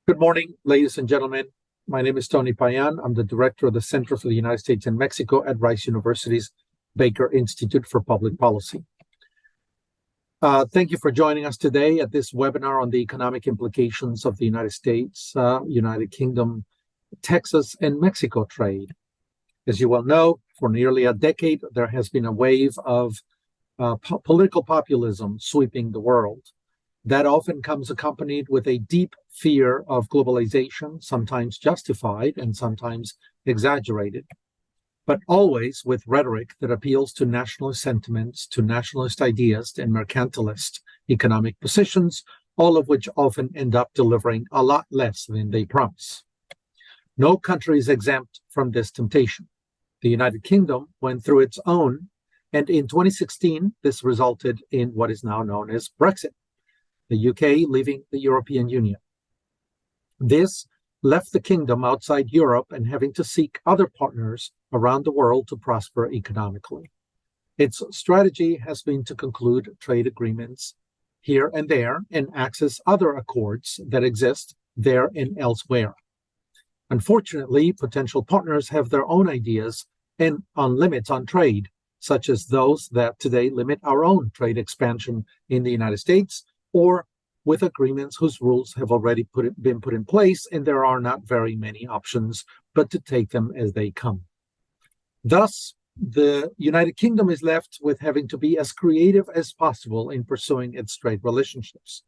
Good morning, ladies and gentlemen. My name is Tony Payan. I'm the director of the Center for the United States and Mexico at Rice University's Baker Institute for Public Policy. Thank you for joining us today at this webinar on the economic implications of the United States, United Kingdom, Texas, and Mexico trade. As you well know, for nearly a decade, there has been a wave of political populism sweeping the world. That often comes accompanied with a deep fear of globalization, sometimes justified and sometimes exaggerated, but always with rhetoric that appeals to nationalist sentiments, to nationalist ideas and mercantilist economic positions, all of which often end up delivering a lot less than they promise. No country is exempt from this temptation. The United Kingdom went through its own, and in 2016, this resulted in what is now known as Brexit, the UK leaving the European Union. This left the kingdom outside Europe and having to seek other partners around the world to prosper economically. Its strategy has been to conclude trade agreements here and there and access other accords that exist there and elsewhere. Unfortunately, potential partners have their own ideas and on limits on trade, such as those that today limit our own trade expansion in the United States, or with agreements whose rules have already been put in place, and there are not very many options but to take them as they come. Thus, the United Kingdom is left with having to be as creative as possible in pursuing its trade relationships.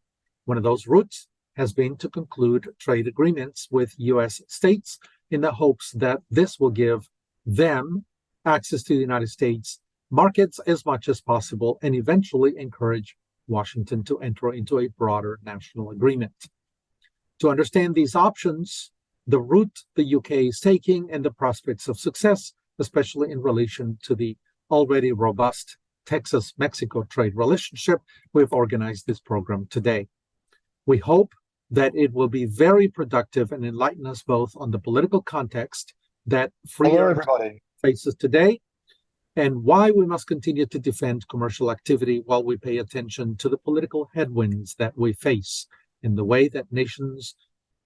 One of those routes has been to conclude trade agreements with U.S. states in the hopes that this will give them access to the United States markets as much as possible and eventually encourage Washington to enter into a broader national agreement. To understand these options, the route the UK is taking, and the prospects of success, especially in relation to the already robust Texas-Mexico trade relationship, we've organized this program today. We hope that it will be very productive and enlighten us both on the political context that freedom faces today, and why we must continue to defend commercial activity while we pay attention to the political headwinds that we face in the way that nations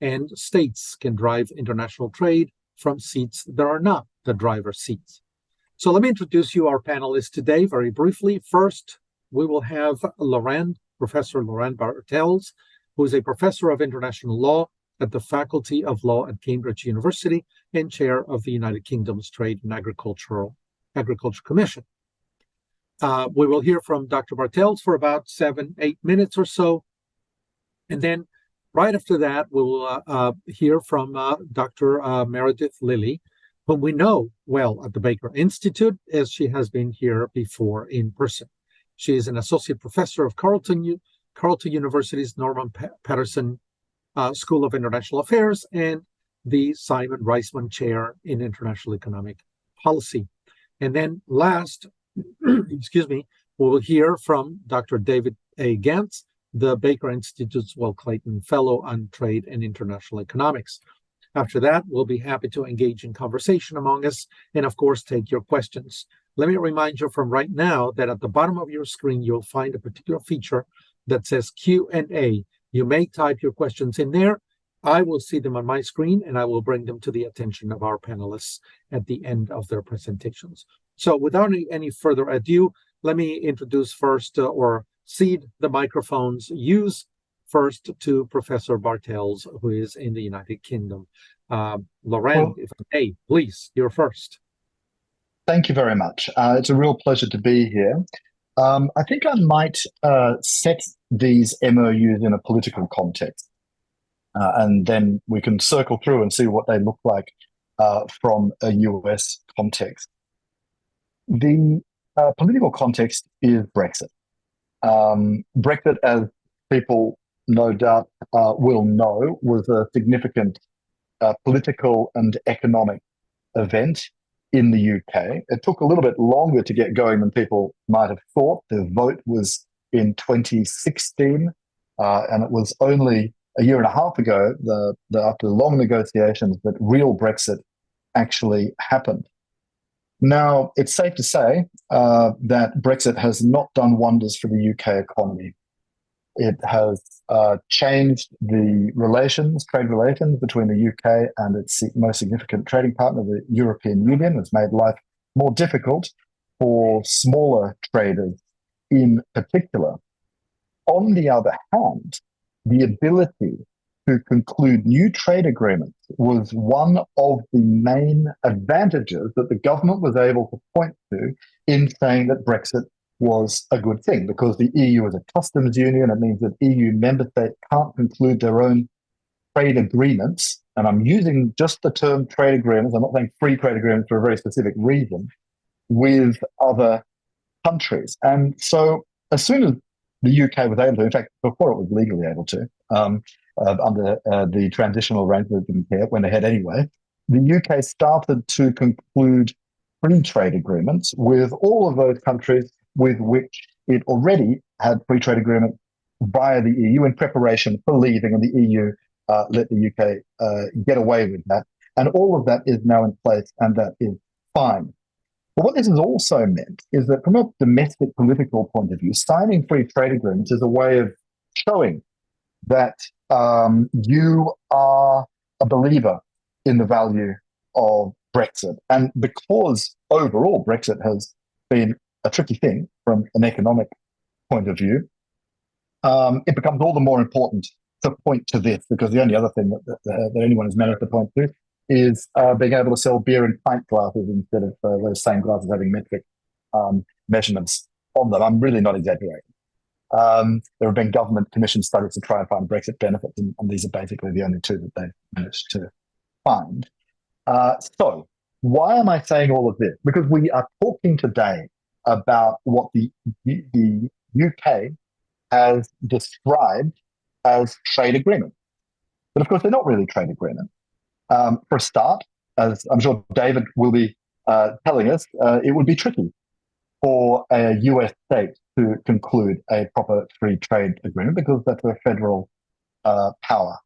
and states can drive international trade from seats that are not the driver's seats. So let me introduce you our panelists today very briefly. First, we will have Professor Laurent Bartels, who is a professor of international law at the Faculty of Law at Cambridge University and chair of the United Kingdom's Trade and Agriculture Commission. We will hear from Dr. Bartels for about 7-8 minutes or so. And then right after that, we will hear from Dr. Meredith Lilly, whom we know well at the Baker Institute, as she has been here before in person. She is an associate professor of Carleton University's Norman Patterson School of International Affairs and the Simon Reisman Chair in International Economic Policy. And then last, we will hear from Dr. David A. Gantz, the Baker Institute's Will Clayton Fellow on Trade and International Economics. After that, we'll be happy to engage in conversation among us and, of course, take your questions. Let me remind you from right now that at the bottom of your screen, you'll find a particular feature that says Q&A. You may type your questions in there. I will see them on my screen, and I will bring them to the attention of our panelists at the end of their presentations. So without any further ado, let me introduce first or cede the microphones first to Professor Bartels, who is in the United Kingdom. Laurent, if I may, please, you're first. Thank you very much. It's a real pleasure to be here. I think I might set these MOUs in a political context. And then we can circle through and see what they look like from a US context. The political context is Brexit. Brexit, as people no doubt will know, was a significant political and economic event in the UK. It took a little bit longer to get going than people might have thought. The vote was in 2016, and it was only a year and a half ago, after long negotiations, that real Brexit actually happened. Now, it's safe to say that Brexit has not done wonders for the UK economy. It has changed the trade relations between the UK and its most significant trading partner, the European Union. It's made life more difficult for smaller traders in particular. On the other hand, the ability to conclude new trade agreements was one of the main advantages that the government was able to point to in saying that Brexit was a good thing, because the EU is a customs union. It means that EU member states can't conclude their own trade agreements. And I'm using just the term trade agreements. I'm not saying free trade agreements for a very specific reason with other countries. And so as soon as the UK was able to, in fact, before it was legally able to, under the transitional arrangement that didn't care, went ahead anyway, the UK started to conclude free trade agreements with all of those countries with which it already had free trade agreements via the EU in preparation for leaving, and the EU let the UK get away with that. And all of that is now in place, and that is fine. But what this has also meant is that from a domestic political point of view, signing free trade agreements is a way of showing that you are a believer in the value of Brexit. And because overall Brexit has been a tricky thing from an economic point of view, it becomes all the more important to point to this, because the only other thing that anyone has managed to point to is being able to sell beer in pint glasses instead of those same glasses having metric measurements on them. I'm really not exaggerating. There have been government commissioned studies to try and find Brexit benefits, and these are basically the only two that they've managed to find. So why am I saying all of this? Because we are talking today about what the UK has described as trade agreements. But of course, they're not really trade agreements. For a start, as I'm sure David will be telling us, it would be tricky for a US state to conclude a proper free trade agreement, because that's a federal power.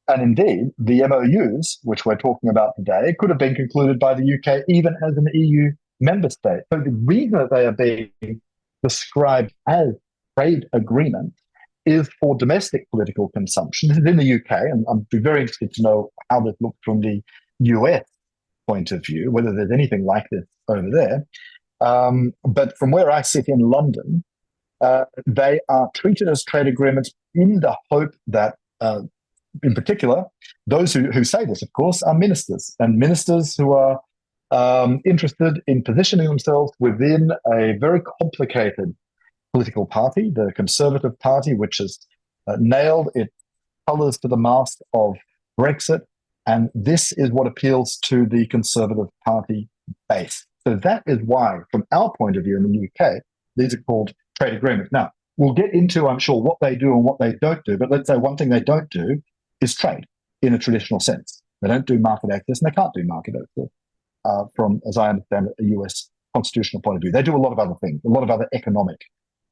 And indeed, the MOUs, which we're talking about today, could have been concluded by the UK even as an EU member state. So the reason that they are being described as trade agreements is for domestic political consumption. This is in the UK, and I'd be very interested to know how this looks from the US point of view, whether there's anything like this over there. But from where I sit in London, they are treated as trade agreements in the hope that, in particular, those who say this, of course, are ministers, and ministers who are interested in positioning themselves within a very complicated political party, the Conservative Party, which has nailed its colours to the mast of Brexit. And this is what appeals to the Conservative Party base. So that is why, from our point of view in the UK, these are called trade agreements. Now, we'll get into, I'm sure, what they do and what they don't do. But let's say one thing they don't do is trade in a traditional sense. They don't do market access, and they can't do market access from, as I understand it, a US constitutional point of view. They do a lot of other things, a lot of other economic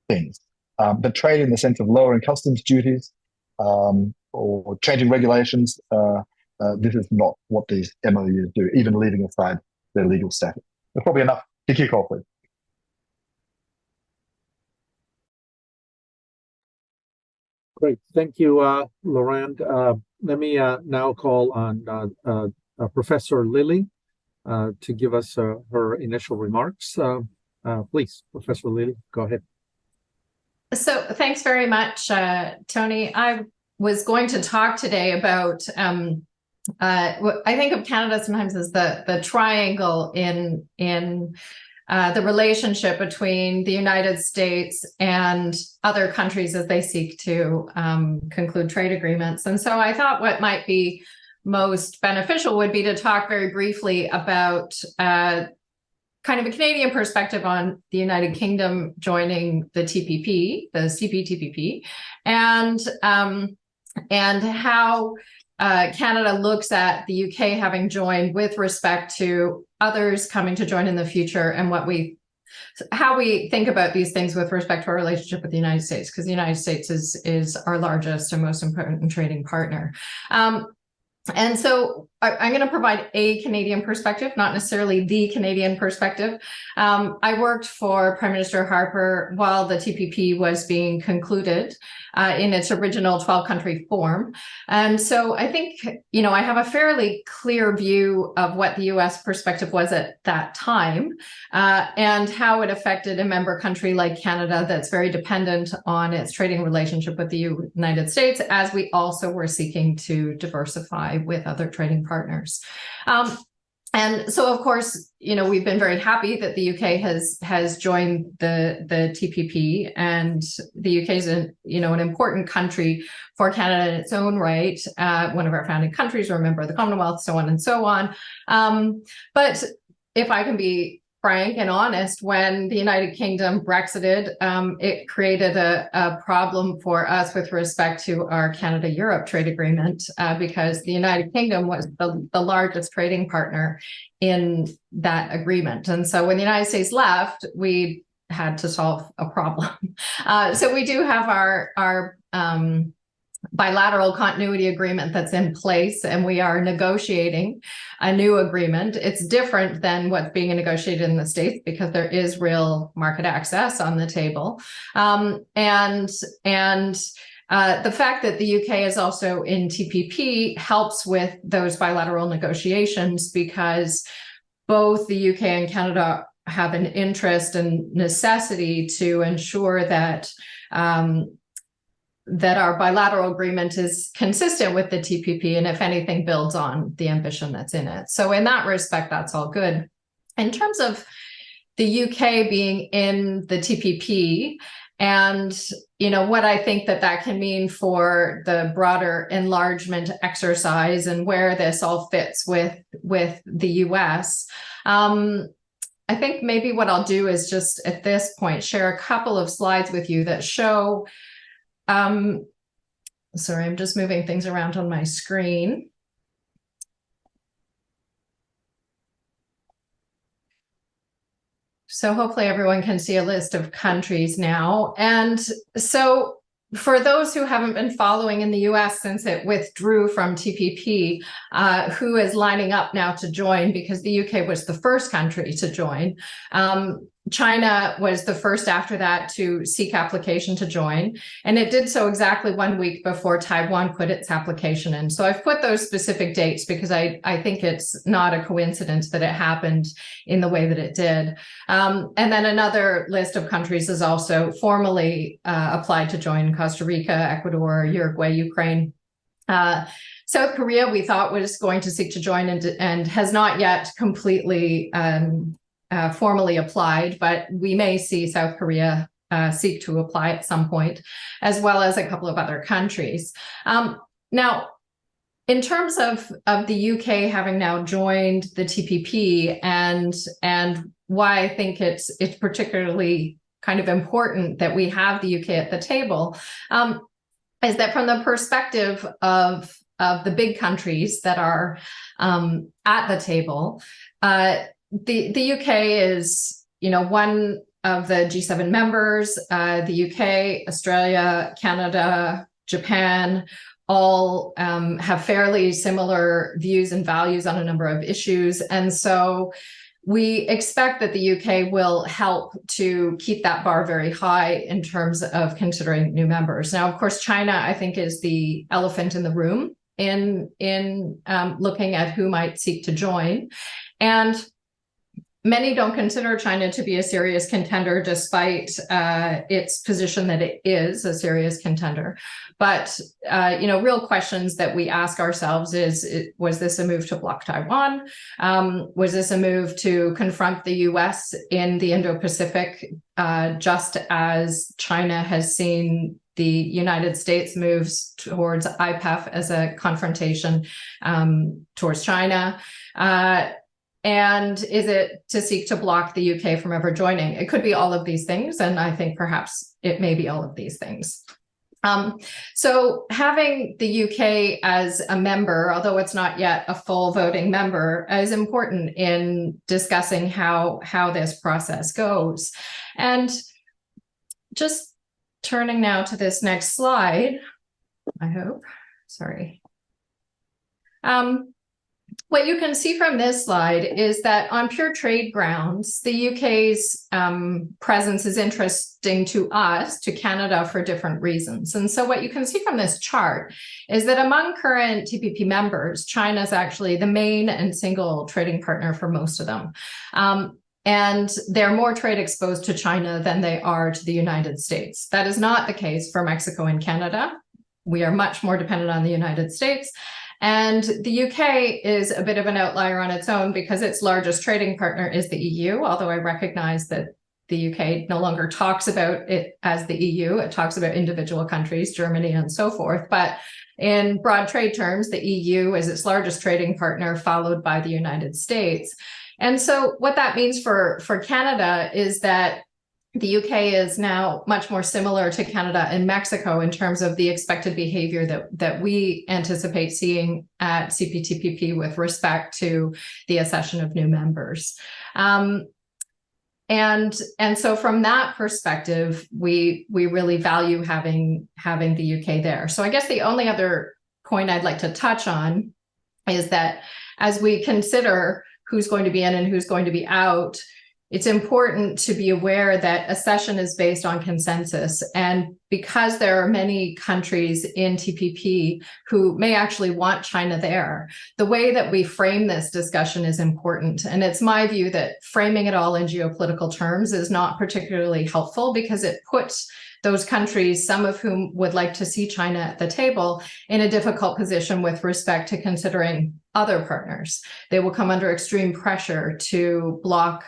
things. But trade in the sense of lowering customs duties or changing regulations, this is not what these MOUs do, even leaving aside their legal status. That's probably enough to kick off with. Great. Thank you, Laurent. Let me now call on Professor Lilly to give us her initial remarks. Please, Professor Lilly, go ahead. So thanks very much, Tony. I was going to talk today about, I think of Canada sometimes as the triangle in the relationship between the United States and other countries as they seek to conclude trade agreements. And so I thought what might be most beneficial would be to talk very briefly about kind of a Canadian perspective on the United Kingdom joining the TPP, the CPTPP, and how Canada looks at the UK having joined with respect to others coming to join in the future, and how we think about these things with respect to our relationship with the United States, because the United States is our largest and most important trading partner. And so I'm going to provide a Canadian perspective, not necessarily the Canadian perspective. I worked for Prime Minister Harper while the TPP was being concluded in its original 12-country form. And so I think, I have a fairly clear view of what the US perspective was at that time and how it affected a member country like Canada that's very dependent on its trading relationship with the United States, as we also were seeking to diversify with other trading partners. And so, of course, we've been very happy that the UK has joined the TPP, and the UK is an important country for Canada in its own right. One of our founding countries, we're a member of the Commonwealth, so on and so on. But if I can be frank and honest, when the United Kingdom Brexited, it created a problem for us with respect to our Canada-Europe trade agreement because the United Kingdom was the largest trading partner in that agreement. And so when the United States left, we had to solve a problem. So we do have our bilateral continuity agreement that's in place, and we are negotiating a new agreement. It's different than what's being negotiated in the States because there is real market access on the table. The fact that the UK is also in TPP helps with those bilateral negotiations because both the UK and Canada have an interest and necessity to ensure that that our bilateral agreement is consistent with the TPP, and if anything, builds on the ambition that's in it. So in that respect, that's all good. In terms of the UK being in the TPP, and what I think that can mean for the broader enlargement exercise and where this all fits with the US, I think maybe what I'll do is just at this point share a couple of slides with you that show. Sorry, I'm just moving things around on my screen. So hopefully everyone can see a list of countries now. And so for those who haven't been following in the US since it withdrew from TPP, who is lining up now to join, because the UK was the first country to join. China was the first after that to seek application to join, and it did so exactly 1 week before Taiwan put its application in. So I've put those specific dates because I think it's not a coincidence that it happened in the way that it did. And then another list of countries is also formally applied to join: Costa Rica, Ecuador, Uruguay, Ukraine. South Korea, we thought was going to seek to join and has not yet completely formally applied, but we may see South Korea seek to apply at some point, as well as a couple of other countries. Now, in terms of the UK having now joined the TPP and why I think it's particularly kind of important that we have the UK at the table, is that from the perspective of the big countries that are at the table, the UK is, one of the G7 members. The UK, Australia, Canada, Japan, all have fairly similar views and values on a number of issues. And so we expect that the UK will help to keep that bar very high in terms of considering new members. Now, of course, China, I think, is the elephant in the room in looking at who might seek to join. And many don't consider China to be a serious contender, despite its position that it is a serious contender. But, real questions that we ask ourselves was this a move to block Taiwan? Was this a move to confront the US in the Indo-Pacific, just as China has seen the United States moves towards IPEF as a confrontation towards China? And is it to seek to block the UK from ever joining? It could be all of these things, and I think perhaps it may be all of these things. So having the UK as a member, although it's not yet a full voting member, is important in discussing how this process goes. And just turning now to this next slide, I hope. Sorry. What you can see from this slide is that on pure trade grounds, the UK's presence is interesting to us, to Canada, for different reasons. And so what you can see from this chart is that among current TPP members, China is actually the main and single trading partner for most of them. And they're more trade exposed to China than they are to the United States. That is not the case for Mexico and Canada. We are much more dependent on the United States. And the UK is a bit of an outlier on its own because its largest trading partner is the EU, although I recognize that the UK no longer talks about it as the EU. It talks about individual countries, Germany and so forth. But in broad trade terms, the EU is its largest trading partner, followed by the United States. And so what that means for Canada is that the UK is now much more similar to Canada and Mexico in terms of the expected behavior that we anticipate seeing at CPTPP with respect to the accession of new members. And so from that perspective, we really value having the UK there. So I guess the only other point I'd like to touch on is that as we consider who's going to be in and who's going to be out, it's important to be aware that accession is based on consensus. And because there are many countries in TPP who may actually want China there, the way that we frame this discussion is important. And it's my view that framing it all in geopolitical terms is not particularly helpful because it puts those countries, some of whom would like to see China at the table, in a difficult position with respect to considering other partners. They will come under extreme pressure to block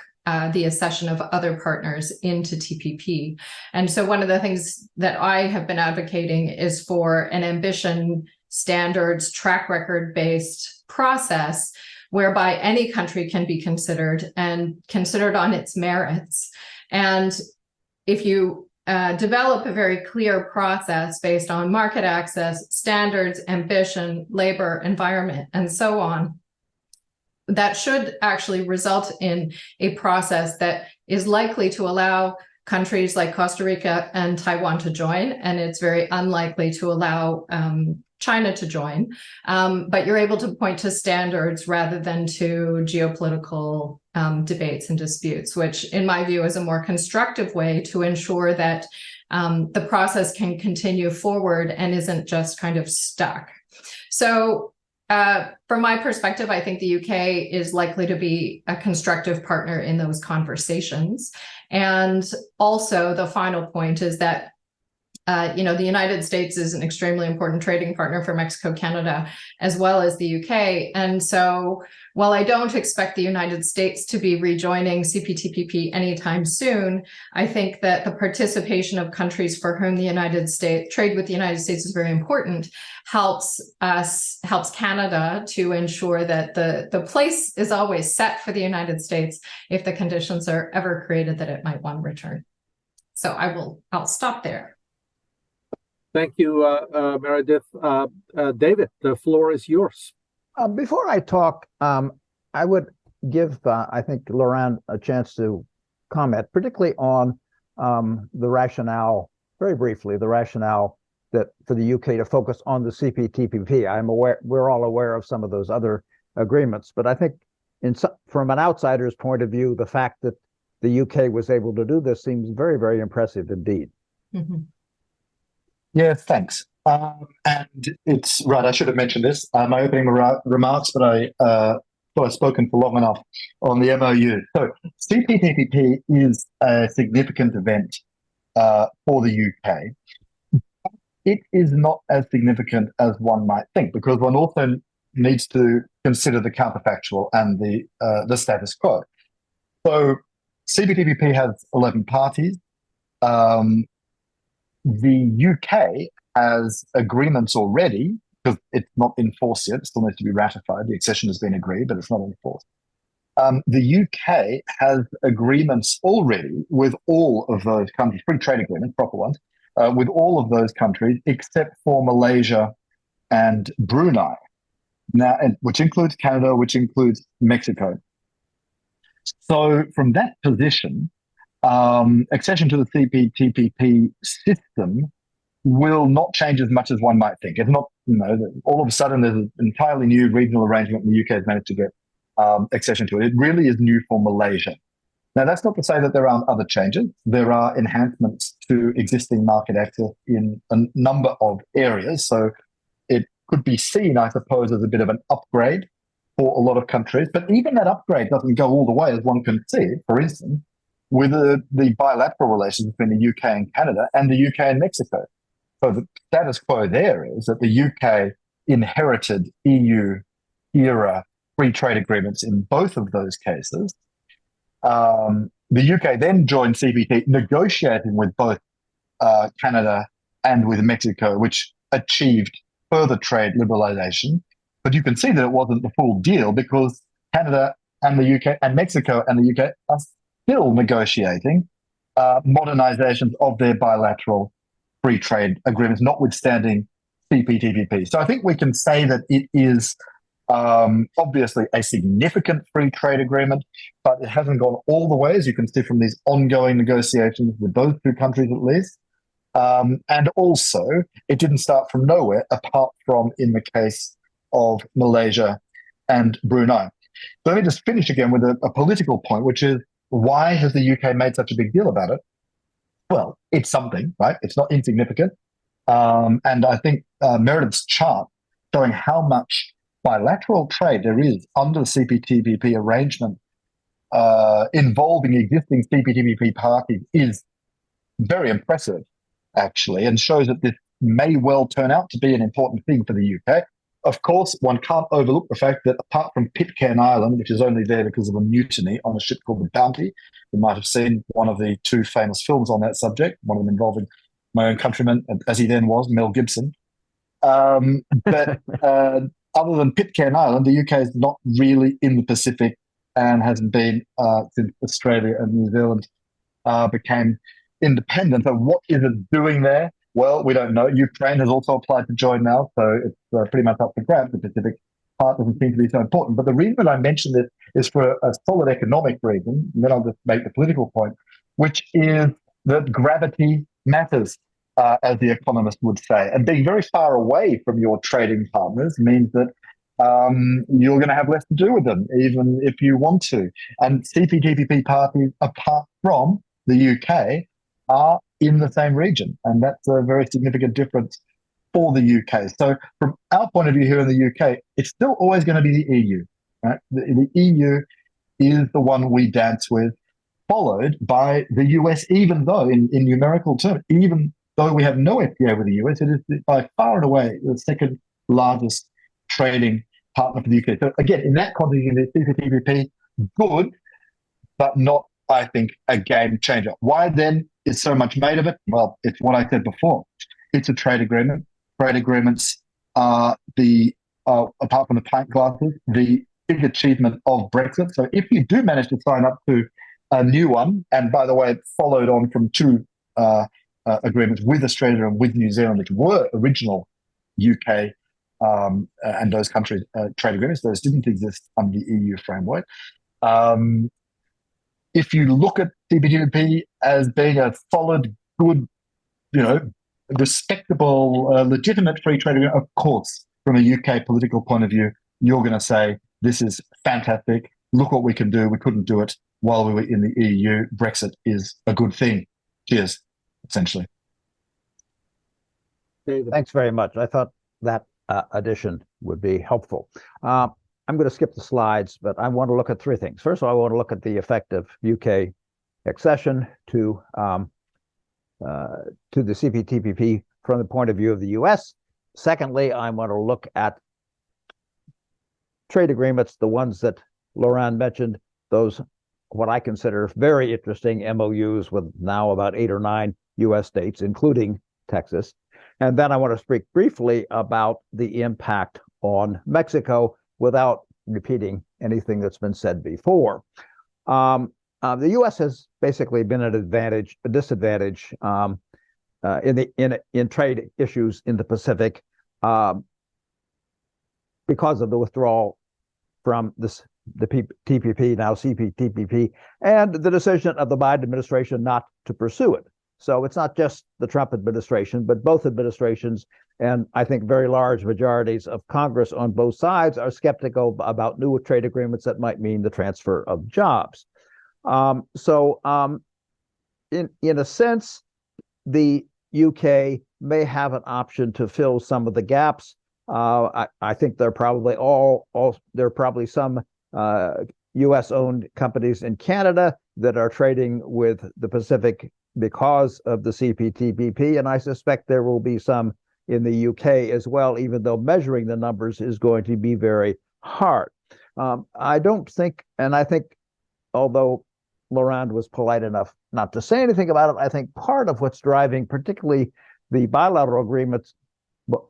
the accession of other partners into TPP. And so one of the things that I have been advocating is for an ambition, standards, track record-based process whereby any country can be considered and considered on its merits. And if you develop a very clear process based on market access, standards, ambition, labor, environment, and so on, that should actually result in a process that is likely to allow countries like Costa Rica and Taiwan to join, and it's very unlikely to allow China to join. But you're able to point to standards rather than to geopolitical debates and disputes, which in my view is a more constructive way to ensure that the process can continue forward and isn't just kind of stuck. So from my perspective, I think the UK is likely to be a constructive partner in those conversations. And also the final point is that the United States is an extremely important trading partner for Mexico, Canada, as well as the UK. And so while I don't expect the United States to be rejoining CPTPP anytime soon, I think that the participation of countries for whom the United States, trade with the United States is very important, helps Canada to ensure that the place is always set for the United States if the conditions are ever created that it might want to return. So I'll stop there. Thank you, Meredith. David, the floor is yours. Before I talk, I would give, I think, Laurent a chance to comment, particularly on the rationale, very briefly, the rationale that for the UK to focus on the CPTPP. I'm aware, we're all aware of some of those other agreements, but I think from an outsider's point of view, the fact that the UK was able to do this seems very, very impressive indeed. Mm-hmm. Yeah, thanks. And it's right, I should have mentioned this, my opening remarks, but I thought I'd spoken for long enough on the MOU. So CPTPP is a significant event for the UK. It is not as significant as one might think, because one also needs to consider the counterfactual and the status quo. So CPTPP has 11 parties. The UK has agreements already, because it's not in force yet. It still needs to be ratified. The accession has been agreed, but it's not in force. The UK has agreements already with all of those countries, free trade agreements, proper ones, with all of those countries except for Malaysia and Brunei, now, which includes Canada, which includes Mexico. So from that position, accession to the CPTPP system will not change as much as one might think. It's not all of a sudden there's an entirely new regional arrangement and the UK has managed to get accession to it. It really is new for Malaysia. Now, that's not to say that there aren't other changes. There are enhancements to existing market access in a number of areas. So it could be seen, I suppose, as a bit of an upgrade for a lot of countries. But even that upgrade doesn't go all the way, as one can see, for instance, with the bilateral relations between the UK and Canada and the UK and Mexico. So the status quo there is that the UK inherited EU-era free trade agreements in both of those cases. The UK then joined CPT, negotiating with both Canada and with Mexico, which achieved further trade liberalization. But you can see that it wasn't the full deal because Canada and the UK and Mexico and the UK are still negotiating modernizations of their bilateral free trade agreements, notwithstanding CPTPP. So I think we can say that it is obviously a significant free trade agreement, but it hasn't gone all the way, as you can see from these ongoing negotiations with those two countries at least. And also, it didn't start from nowhere, apart from in the case of Malaysia and Brunei. So let me just finish again with a political point, which is, why has the UK made such a big deal about it? Well, it's something, right? It's not insignificant. And I think Meredith's chart showing how much bilateral trade there is under the CPTPP arrangement involving existing CPTPP parties is very impressive, actually, and shows that this may well turn out to be an important thing for the UK. Of course, one can't overlook the fact that apart from Pitcairn Island, which is only there because of a mutiny on a ship called the Bounty, you might have seen one of the two famous films on that subject, one of them involving my own countryman, as he then was, Mel Gibson. But other than Pitcairn Island, the UK is not really in the Pacific and hasn't been since Australia and New Zealand became independent. So what is it doing there? Well, we don't know. Ukraine has also applied to join now, so it's pretty much up for grabs. The Pacific part doesn't seem to be so important. But the reason I mention this is for a solid economic reason, and then I'll just make the political point, which is that gravity matters, as the economist would say. And being very far away from your trading partners means that you're going to have less to do with them, even if you want to. And CPTPP parties, apart from the UK, are in the same region. And that's a very significant difference for the UK. So from our point of view here in the UK, it's still always going to be the EU. Right? The EU is the one we dance with, followed by the US, even though in numerical terms, even though we have no FTA with the US, it is by far and away the second largest trading partner for the UK. So again, in that context, the CPTPP, good, but not, I think, a game changer. Why then is so much made of it? Well, it's what I said before. It's a trade agreement. Trade agreements are apart from the pint glasses, the big achievement of Brexit. So if you do manage to sign up to a new one, and by the way, it followed on from two agreements with Australia and with New Zealand, which were original UK and those countries' trade agreements. Those didn't exist under the EU framework. If you look at CPTPP as being a solid, good, respectable, legitimate free trade agreement, of course, from a UK political point of view, you're going to say, this is fantastic. Look what we can do. We couldn't do it while we were in the EU. Brexit is a good thing. Cheers, essentially. Thanks very much. I thought that addition would be helpful. I'm going to skip the slides, but I want to look at three things. First of all, I want to look at the effect of UK accession to the CPTPP from the point of view of the US. Secondly, I want to look at trade agreements, the ones that Laurent mentioned, those what I consider very interesting MOUs with now about 8 or 9 US states, including Texas. And then I want to speak briefly about the impact on Mexico without repeating anything that's been said before. The U.S. has basically been at a disadvantage in trade issues in the Pacific because of the withdrawal from the TPP, now CPTPP, and the decision of the Biden administration not to pursue it. So it's not just the Trump administration, but both administrations, and I think very large majorities of Congress on both sides are skeptical about new trade agreements that might mean the transfer of jobs. In a sense, the UK may have an option to fill some of the gaps. I think there are probably some U.S.-owned companies in Canada that are trading with the Pacific because of the CPTPP, and I suspect there will be some in the UK as well, even though measuring the numbers is going to be very hard. I think, although Laurent was polite enough not to say anything about it, I think part of what's driving particularly the bilateral agreements,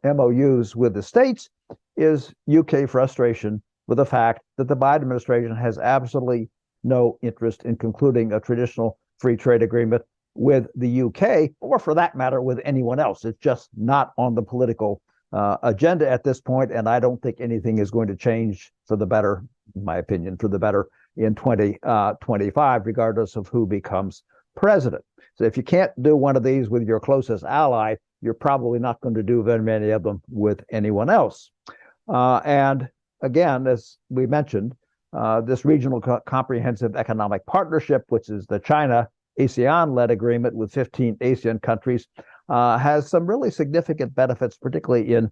MOUs with the states, is UK frustration with the fact that the Biden administration has absolutely no interest in concluding a traditional free trade agreement with the UK, or for that matter, with anyone else. It's just not on the political agenda at this point, and I don't think anything is going to change for the better, in my opinion, for the better in 2025, regardless of who becomes president. So if you can't do one of these with your closest ally, you're probably not going to do very many of them with anyone else. And again, as we mentioned, this regional comprehensive economic partnership, which is the China ASEAN-led agreement with 15 ASEAN countries, has some really significant benefits, particularly in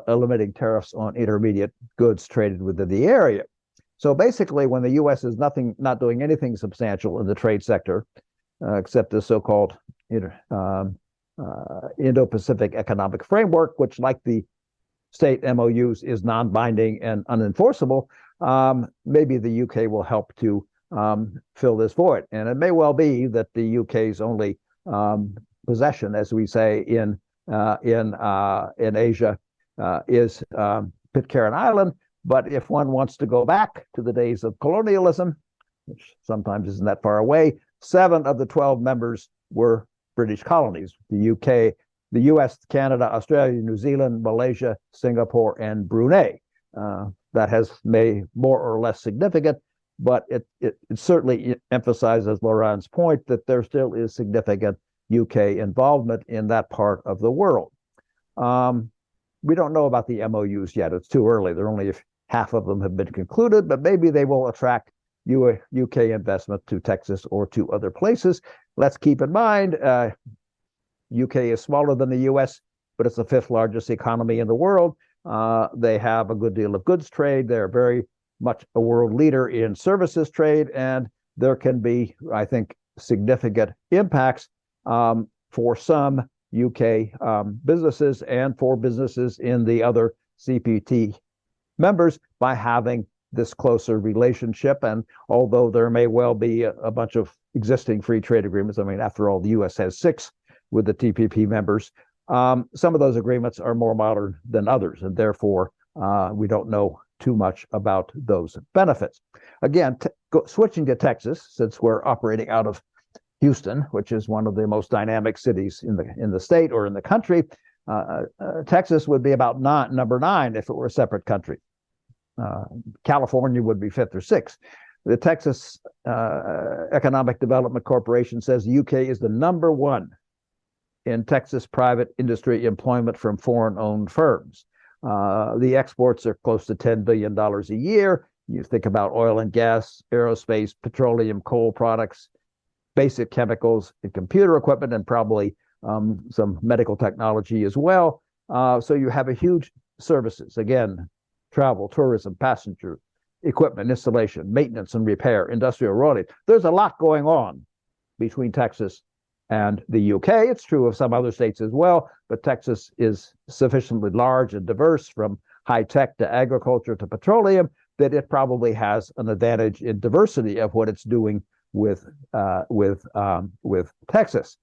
eliminating tariffs on intermediate goods traded within the area. So basically, when the U.S. is not doing anything substantial in the trade sector, except the so-called Indo-Pacific Economic Framework, which, like the state MOUs, is non-binding and unenforceable, maybe the UK will help to fill this void. And it may well be that the UK's only possession, as we say in Asia, is Pitcairn Island. But if one wants to go back to the days of colonialism, which sometimes isn't that far away, 7 of the 12 members were British colonies: the UK, the US, Canada, Australia, New Zealand, Malaysia, Singapore, and Brunei. That has made more or less significant, but it certainly emphasizes Laurent's point that there still is significant UK involvement in that part of the world. We don't know about the MOUs yet. It's too early. They're only half of them have been concluded, but maybe they will attract UK investment to Texas or to other places. Let's keep in mind, UK is smaller than the US, but it's the 5th largest economy in the world. They have a good deal of goods trade. They're very much a world leader in services trade, and there can be, I think, significant impacts for some UK businesses and for businesses in the other CPT members by having this closer relationship. And although there may well be a bunch of existing free trade agreements, I mean, after all, the US has 6 with the TPP members, some of those agreements are more modern than others, and therefore we don't know too much about those benefits. Again, switching to Texas, since we're operating out of Houston, which is one of the most dynamic cities in the state or in the country, Texas would be about number 9 if it were a separate country. California would be 5th or 6th. The Texas Economic Development Corporation says the UK is the number 1 in Texas private industry employment from foreign-owned firms. The exports are close to $10 billion a year. You think about oil and gas, aerospace, petroleum, coal products, basic chemicals, and computer equipment, and probably some medical technology as well. So you have a huge services, again, travel, tourism, passenger equipment, installation, maintenance and repair, industrial royalty. There's a lot going on between Texas and the UK. It's true of some other states as well, but Texas is sufficiently large and diverse, from high tech to agriculture to petroleum, that it probably has an advantage in diversity of what it's doing with Texas.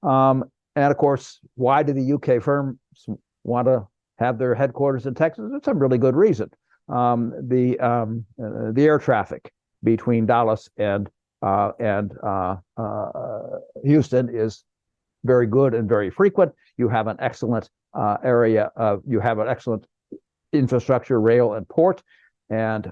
And of course, why do the UK firms want to have their headquarters in Texas? It's a really good reason. The air traffic between Dallas and Houston is very good and very frequent. You have an excellent you have an excellent infrastructure, rail and port and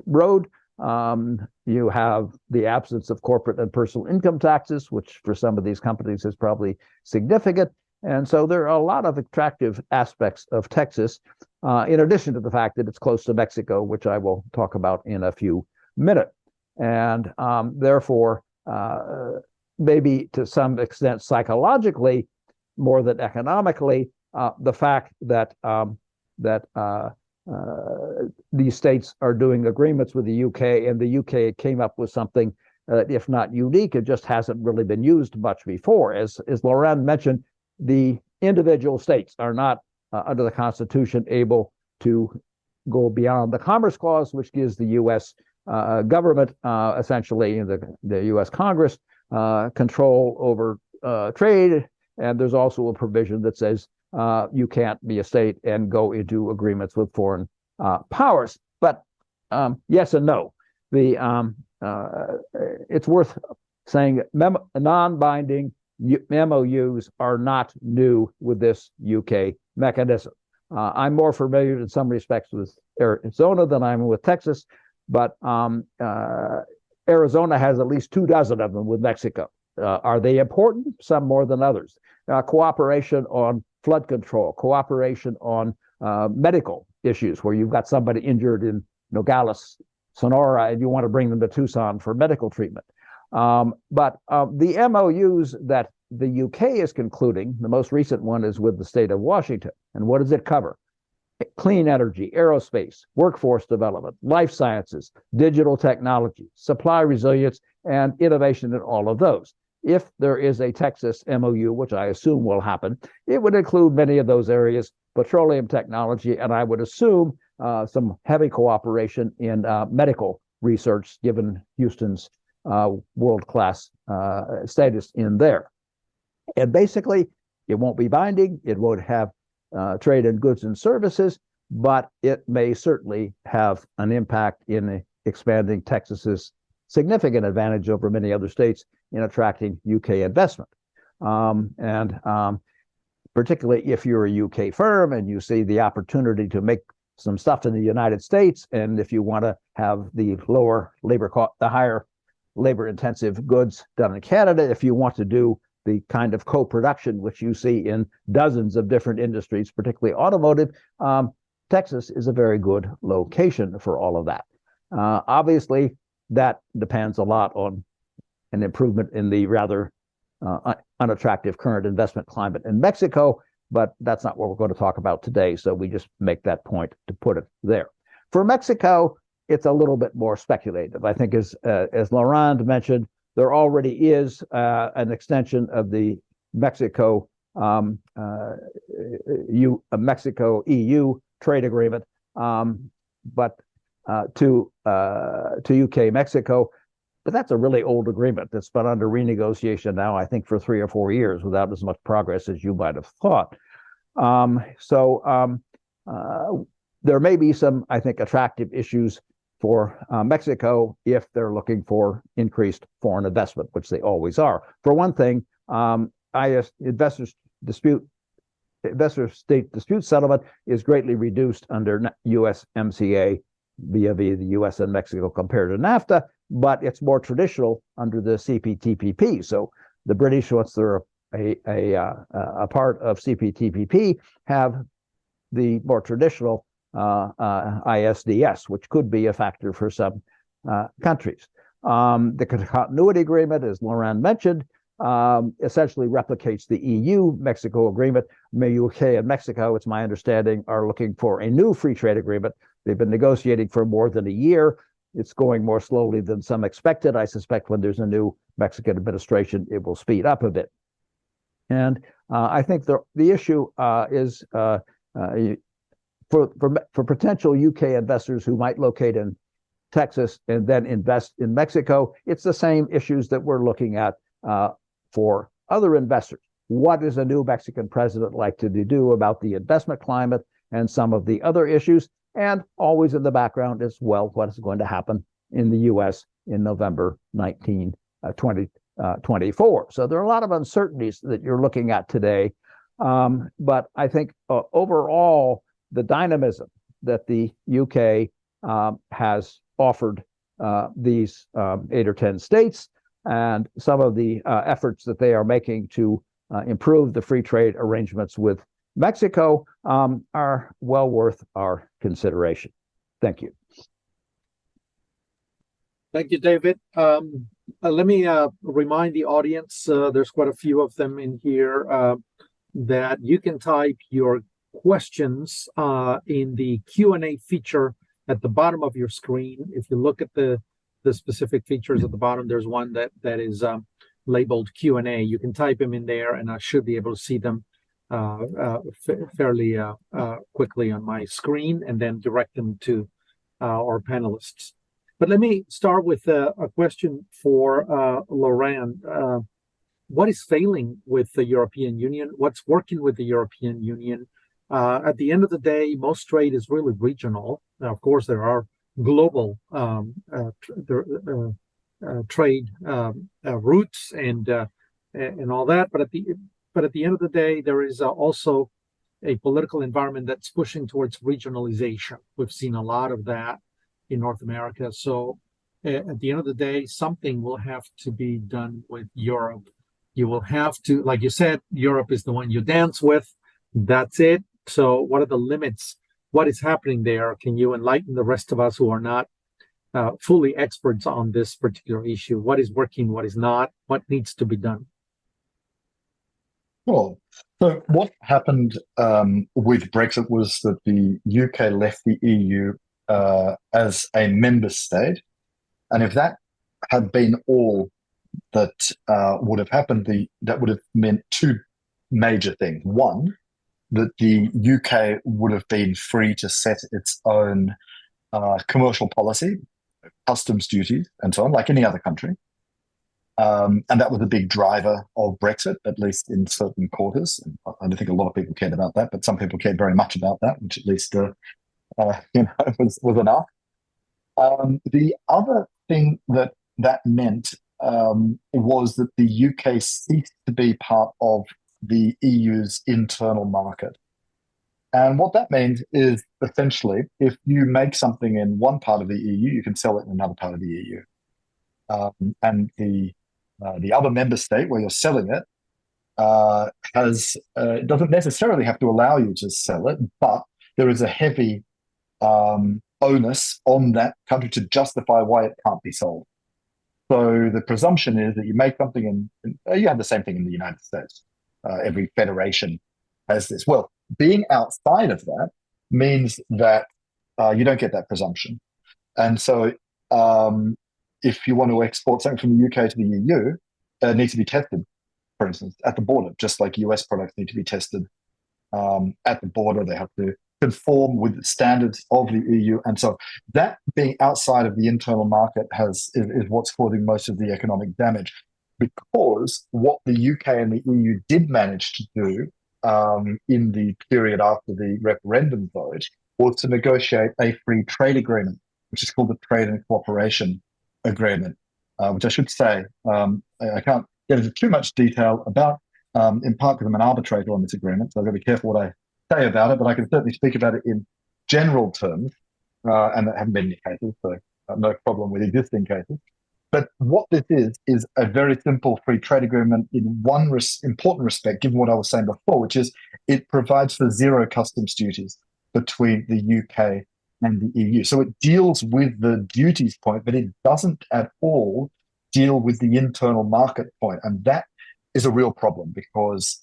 road. You have the absence of corporate and personal income taxes, which for some of these companies is probably significant. And so there are a lot of attractive aspects of Texas, in addition to the fact that it's close to Mexico, which I will talk about in a few minutes. And therefore, maybe to some extent psychologically, more than economically, the fact that these states are doing agreements with the UK, and the UK came up with something, if not unique, it just hasn't really been used much before. As Laurent mentioned, the individual states are not, under the Constitution, able to go beyond the Commerce Clause, which gives the U.S. Government, essentially the U.S. Congress, control over trade. And there's also a provision that says you can't be a state and go into agreements with foreign powers. But yes and no. It's worth saying non-binding MOUs are not new with this UK mechanism. I'm more familiar in some respects with Arizona than I'm with Texas, but Arizona has at least 24 of them with Mexico. Are they important? Some more than others. Cooperation on flood control, cooperation on medical issues, where you've got somebody injured in Nogales, Sonora, and you want to bring them to Tucson for medical treatment. But the MOUs that the UK is concluding, the most recent one is with the state of Washington. And what does it cover? Clean energy, aerospace, workforce development, life sciences, digital technology, supply resilience, and innovation in all of those. If there is a Texas MOU, which I assume will happen, it would include many of those areas, petroleum technology, and I would assume some heavy cooperation in medical research, given Houston's world-class status in there. And basically, it won't be binding. It won't have trade in goods and services, but it may certainly have an impact in expanding Texas's significant advantage over many other states in attracting UK investment. Particularly if you're a UK firm and you see the opportunity to make some stuff in the United States, and if you want to have the lower labor cost, the higher labor intensive goods done in Canada, if you want to do the kind of co-production which you see in dozens of different industries, particularly automotive, Texas is a very good location for all of that. Obviously, that depends a lot on an improvement in the rather unattractive current investment climate in Mexico, but that's not what we're going to talk about today. So we just make that point to put it there. For Mexico, it's a little bit more speculative. I think as Laurent mentioned, there already is an extension of the Mexico EU trade agreement, but to UK Mexico. But that's a really old agreement that's been under renegotiation now, I think, for 3 or 4 years without as much progress as you might have thought. There may be some, I think, attractive issues for Mexico if they're looking for increased foreign investment, which they always are. For one thing, investor-state dispute settlement is greatly reduced under USMCA via the US and Mexico compared to NAFTA, but it's more traditional under the CPTPP. So the British, once they're a part of CPTPP, have the more traditional ISDS, which could be a factor for some countries. The continuity agreement, as Laurent mentioned, essentially replicates the EU-Mexico agreement. The UK and Mexico, it's my understanding, are looking for a new free trade agreement. They've been negotiating for more than a year. It's going more slowly than some expected. I suspect when there's a new Mexican administration, it will speed up a bit. And I think the issue is for potential UK investors who might locate in Texas and then invest in Mexico, it's the same issues that we're looking at for other investors. What is a new Mexican president likely to do about the investment climate and some of the other issues? And always in the background as well, what is going to happen in the U.S. in November 2024. So there are a lot of uncertainties that you're looking at today. But I think overall, the dynamism that the UK has offered these 8 or 10 states, and some of the efforts that they are making to improve the free trade arrangements with Mexico are well worth our consideration. Thank you. Thank you, David. Let me remind the audience, there's quite a few of them in here, that you can type your questions in the Q&A feature at the bottom of your screen. If you look at the specific features at the bottom, there's one that is labeled Q&A. You can type them in there, and I should be able to see them fairly quickly on my screen and then direct them to our panelists. But let me start with a question for Laurent. What is failing with the European Union? What's working with the European Union? At the end of the day, most trade is really regional. Now, of course, there are global trade routes and all that, but at the end of the day, there is also a political environment that's pushing towards regionalization. We've seen a lot of that in North America. So at the end of the day, something will have to be done with Europe. You will have to, like you said, Europe is the one you dance with. That's it. So what are the limits? What is happening there? Can you enlighten the rest of us who are not fully experts on this particular issue? What is working? What is not? What needs to be done? Well, so what happened with Brexit was that the UK left the EU as a member state. And if that had been all that would have happened, that would have meant two major things. One, that the UK would have been free to set its own commercial policy, customs duties, and so on, like any other country. And that was a big driver of Brexit, at least in certain quarters. And I don't think a lot of people cared about that, but some people cared very much about that, which at least was enough. The other thing that meant was that the UK ceased to be part of the EU's internal market. And what that means is essentially, if you make something in one part of the EU, you can sell it in another part of the EU. And the other member state where you're selling it doesn't necessarily have to allow you to sell it, but there is a heavy onus on that country to justify why it can't be sold. So the presumption is that you make something you have the same thing in the United States. Every federation has this. Well, being outside of that means that you don't get that presumption. And so if you want to export something from the UK to the EU, it needs to be tested, for instance, at the border, just like US products need to be tested at the border. They have to conform with the standards of the EU. And so that being outside of the internal market is what's causing most of the economic damage, because what the UK and the EU did manage to do in the period after the referendum vote was to negotiate a free trade agreement, which is called the Trade and Cooperation Agreement, which I should say, I can't get into too much detail about, in part because I'm an arbitrator on this agreement, so I've got to be careful what I say about it, but I can certainly speak about it in general terms, and there haven't been any cases, so no problem with existing cases. But what this is a very simple free trade agreement in one important respect, given what I was saying before, which is it provides for zero customs duties between the UK and the EU. So it deals with the duties point, but it doesn't at all deal with the internal market point. And that is a real problem, because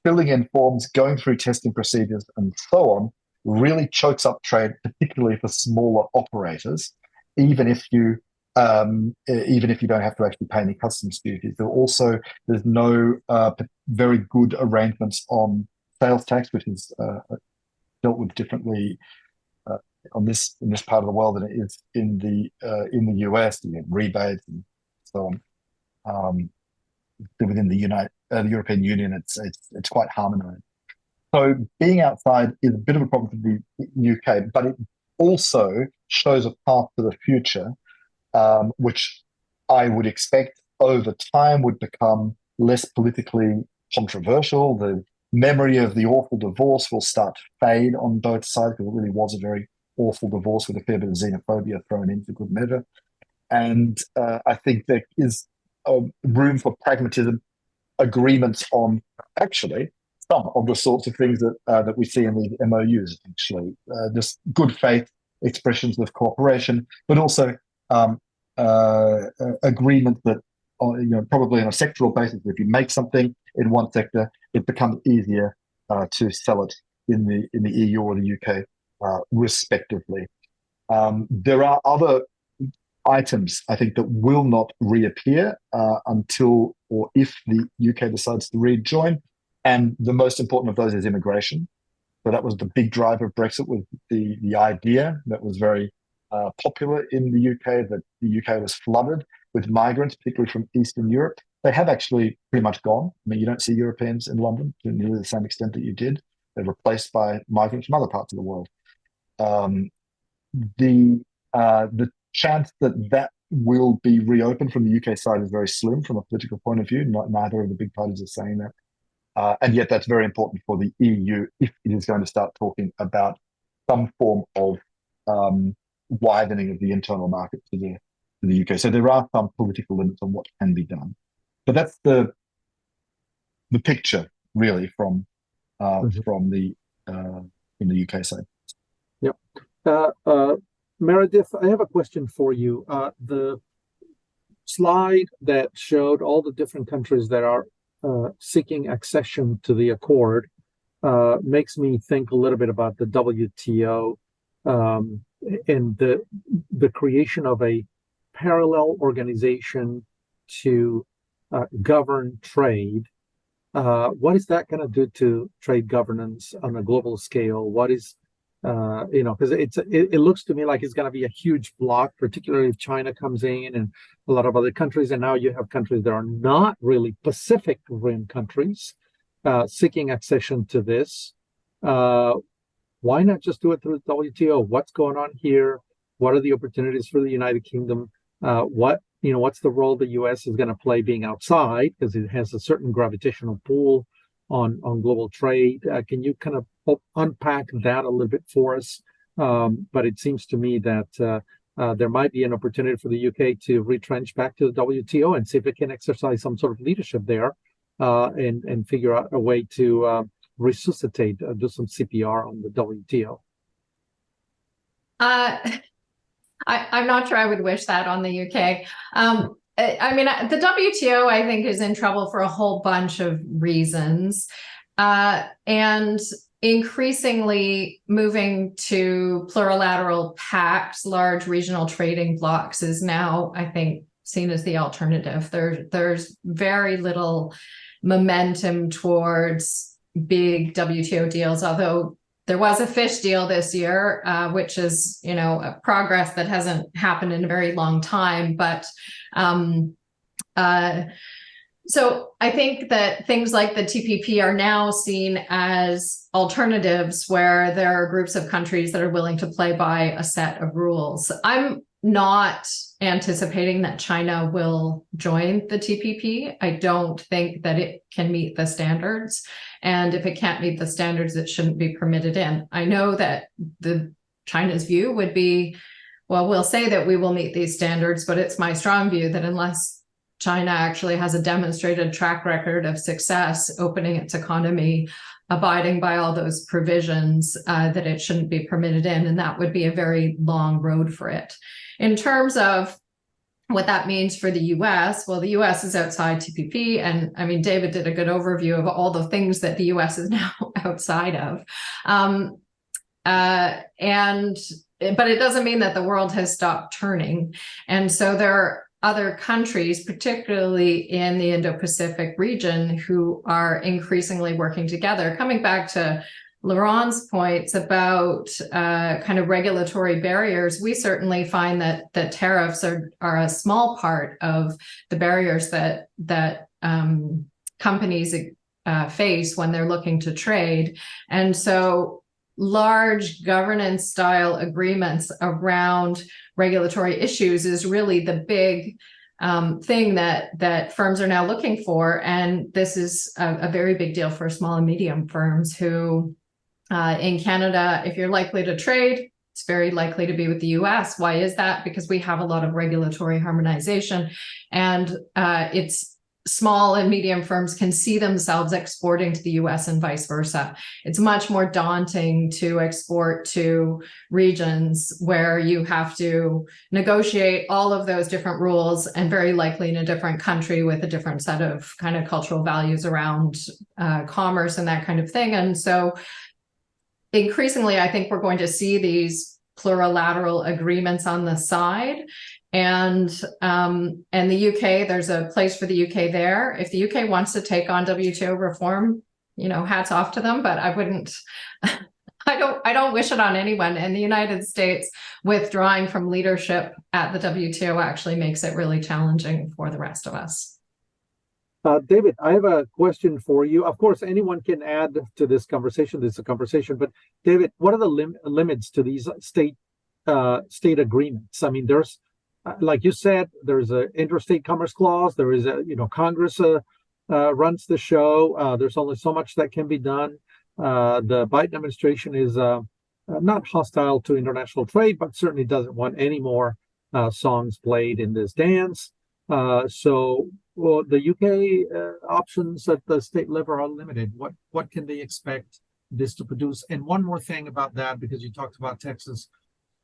filling in forms, going through testing procedures, and so on really chokes up trade, particularly for smaller operators, even if you don't have to actually pay any customs duties. There's no very good arrangements on sales tax, which is dealt with differently in this part of the world than it is in the US. You get rebates and so on. Within the European Union, it's quite harmonized. So being outside is a bit of a problem for the UK, but it also shows a path to the future, which I would expect over time would become less politically controversial. The memory of the awful divorce will start to fade on both sides, because it really was a very awful divorce with a fair bit of xenophobia thrown in for good measure. And I think there is room for pragmatism, agreements on actually some of the sorts of things that we see in these MOUs, actually. Just good faith expressions of cooperation, but also agreement that, probably on a sectoral basis, if you make something in one sector, it becomes easier to sell it in the EU or the UK, respectively. There are other items, I think, that will not reappear until or if the UK decides to rejoin. And the most important of those is immigration. So that was the big driver of Brexit, was the idea that was very popular in the UK, that the UK was flooded with migrants, particularly from Eastern Europe. They have actually pretty much gone. I mean, you don't see Europeans in London to nearly the same extent that you did. They're replaced by migrants from other parts of the world. The chance that will be reopened from the UK side is very slim from a political point of view. Neither of the big parties are saying that. And yet that's very important for the EU if it is going to start talking about some form of widening of the internal market to the UK. So there are some political limits on what can be done. But that's the picture, really, from the in the UK side. Yep. Meredith, I have a question for you. The slide that showed all the different countries that are seeking accession to the accord makes me think a little bit about the WTO and the creation of a parallel organization to govern trade. What is that going to do to trade governance on a global scale? What is because it looks to me like it's going to be a huge block, particularly if China comes in and a lot of other countries. And now you have countries that are not really Pacific Rim countries seeking accession to this. Why not just do it through the WTO? What's going on here? What are the opportunities for the United Kingdom? What's the role the U.S. is going to play being outside, because it has a certain gravitational pull on global trade? Can you kind of unpack that a little bit for us? But it seems to me that there might be an opportunity for the UK to retrench back to the WTO and see if it can exercise some sort of leadership there and figure out a way to resuscitate, do some CPR on the WTO. I'm not sure I would wish that on the UK. I mean, the WTO, I think, is in trouble for a whole bunch of reasons. And increasingly moving to plurilateral pacts, large regional trading blocs, is now, I think, seen as the alternative. There's very little momentum towards big WTO deals, although there was a fish deal this year, which is, a progress that hasn't happened in a very long time. But so I think that things like the TPP are now seen as alternatives where there are groups of countries that are willing to play by a set of rules. I'm not anticipating that China will join the TPP. I don't think that it can meet the standards. And if it can't meet the standards, it shouldn't be permitted in. I know that China's view would be, well, we'll say that we will meet these standards, but it's my strong view that unless China actually has a demonstrated track record of success opening its economy, abiding by all those provisions, that it shouldn't be permitted in. And that would be a very long road for it. In terms of what that means for the US, well, the US is outside TPP. And I mean, David did a good overview of all the things that the US is now outside of. But it doesn't mean that the world has stopped turning. And so there are other countries, particularly in the Indo-Pacific region, who are increasingly working together. Coming back to Laurent's points about kind of regulatory barriers, we certainly find that tariffs are a small part of the barriers that companies face when they're looking to trade. And so large governance style agreements around regulatory issues is really the big thing that firms are now looking for. And this is a very big deal for small and medium firms who in Canada, if you're likely to trade it's very likely to be with the US. Why is that? Because we have a lot of regulatory harmonization, and it's small and medium firms can see themselves exporting to the US and vice versa. It's much more daunting to export to regions where you have to negotiate all of those different rules, and very likely in a different country with a different set of kind of cultural values around commerce and that kind of thing. And so increasingly, I think we're going to see these plurilateral agreements on the side. And the UK, there's a place for the UK there. If the UK wants to take on WTO reform, hats off to them, but I wouldn't, I don't wish it on anyone. And the United States withdrawing from leadership at the WTO actually makes it really challenging for the rest of us. David, I have a question for you. Of course, anyone can add to this conversation. This is a conversation, but David, what are the limits to these state agreements? I mean, there's, like you said, there's an interstate commerce clause. There is Congress runs the show. There's only so much that can be done. The Biden administration is not hostile to international trade, but certainly doesn't want any more songs played in this dance. So the UK options at the state level are limited. What can they expect this to produce? And one more thing about that, because you talked about Texas.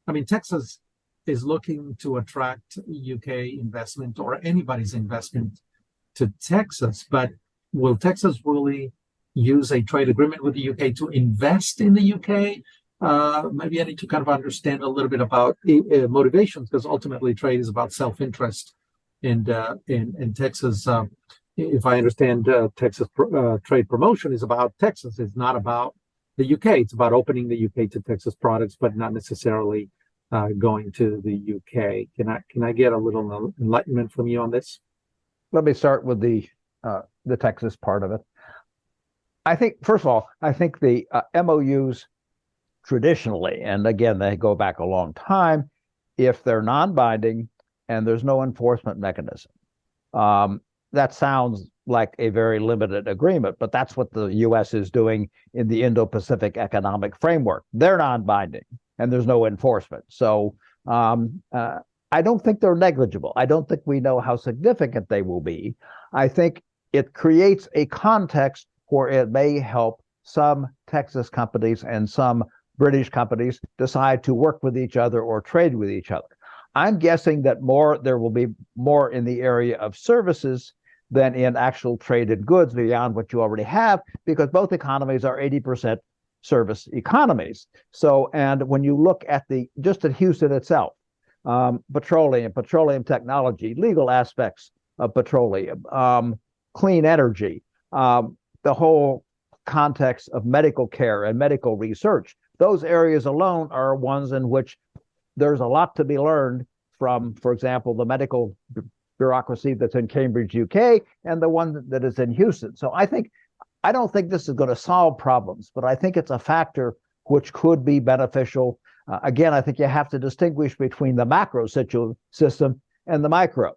I mean, Texas is looking to attract UK investment or anybody's investment to Texas, but will Texas really use a trade agreement with the UK to invest in the UK? Maybe I need to kind of understand a little bit about motivations, because ultimately trade is about self-interest. And in Texas, if I understand, Texas trade promotion is about Texas. It's not about the UK. It's about opening the UK to Texas products, but not necessarily going to the UK. Can I get a little enlightenment from you on this? Let me start with the Texas part of it. I think, first of all, I think the MOUs traditionally, and again, they go back a long time, if they're non-binding and there's no enforcement mechanism, that sounds like a very limited agreement, but that's what the U.S. is doing in the Indo-Pacific Economic Framework. They're non-binding and there's no enforcement. So I don't think they're negligible. I don't think we know how significant they will be. I think it creates a context where it may help some Texas companies and some British companies decide to work with each other or trade with each other. I'm guessing that there will be more in the area of services than in actual traded goods beyond what you already have, because both economies are 80% service economies. So, and when you look at just at Houston itself, petroleum technology, legal aspects of petroleum, clean energy, the whole context of medical care and medical research, those areas alone are ones in which there's a lot to be learned from, for example, the medical bureaucracy that's in Cambridge, UK, and the one that is in Houston. So I don't think this is going to solve problems, but I think it's a factor which could be beneficial. Again, I think you have to distinguish between the macro system and the micro.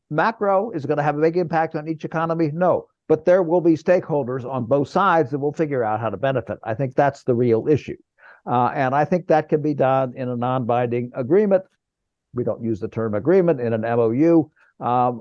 Macro is going to have a big impact on each economy? No, but there will be stakeholders on both sides that will figure out how to benefit. I think that's the real issue. And I think that can be done in a non-binding agreement. We don't use the term agreement in an MOU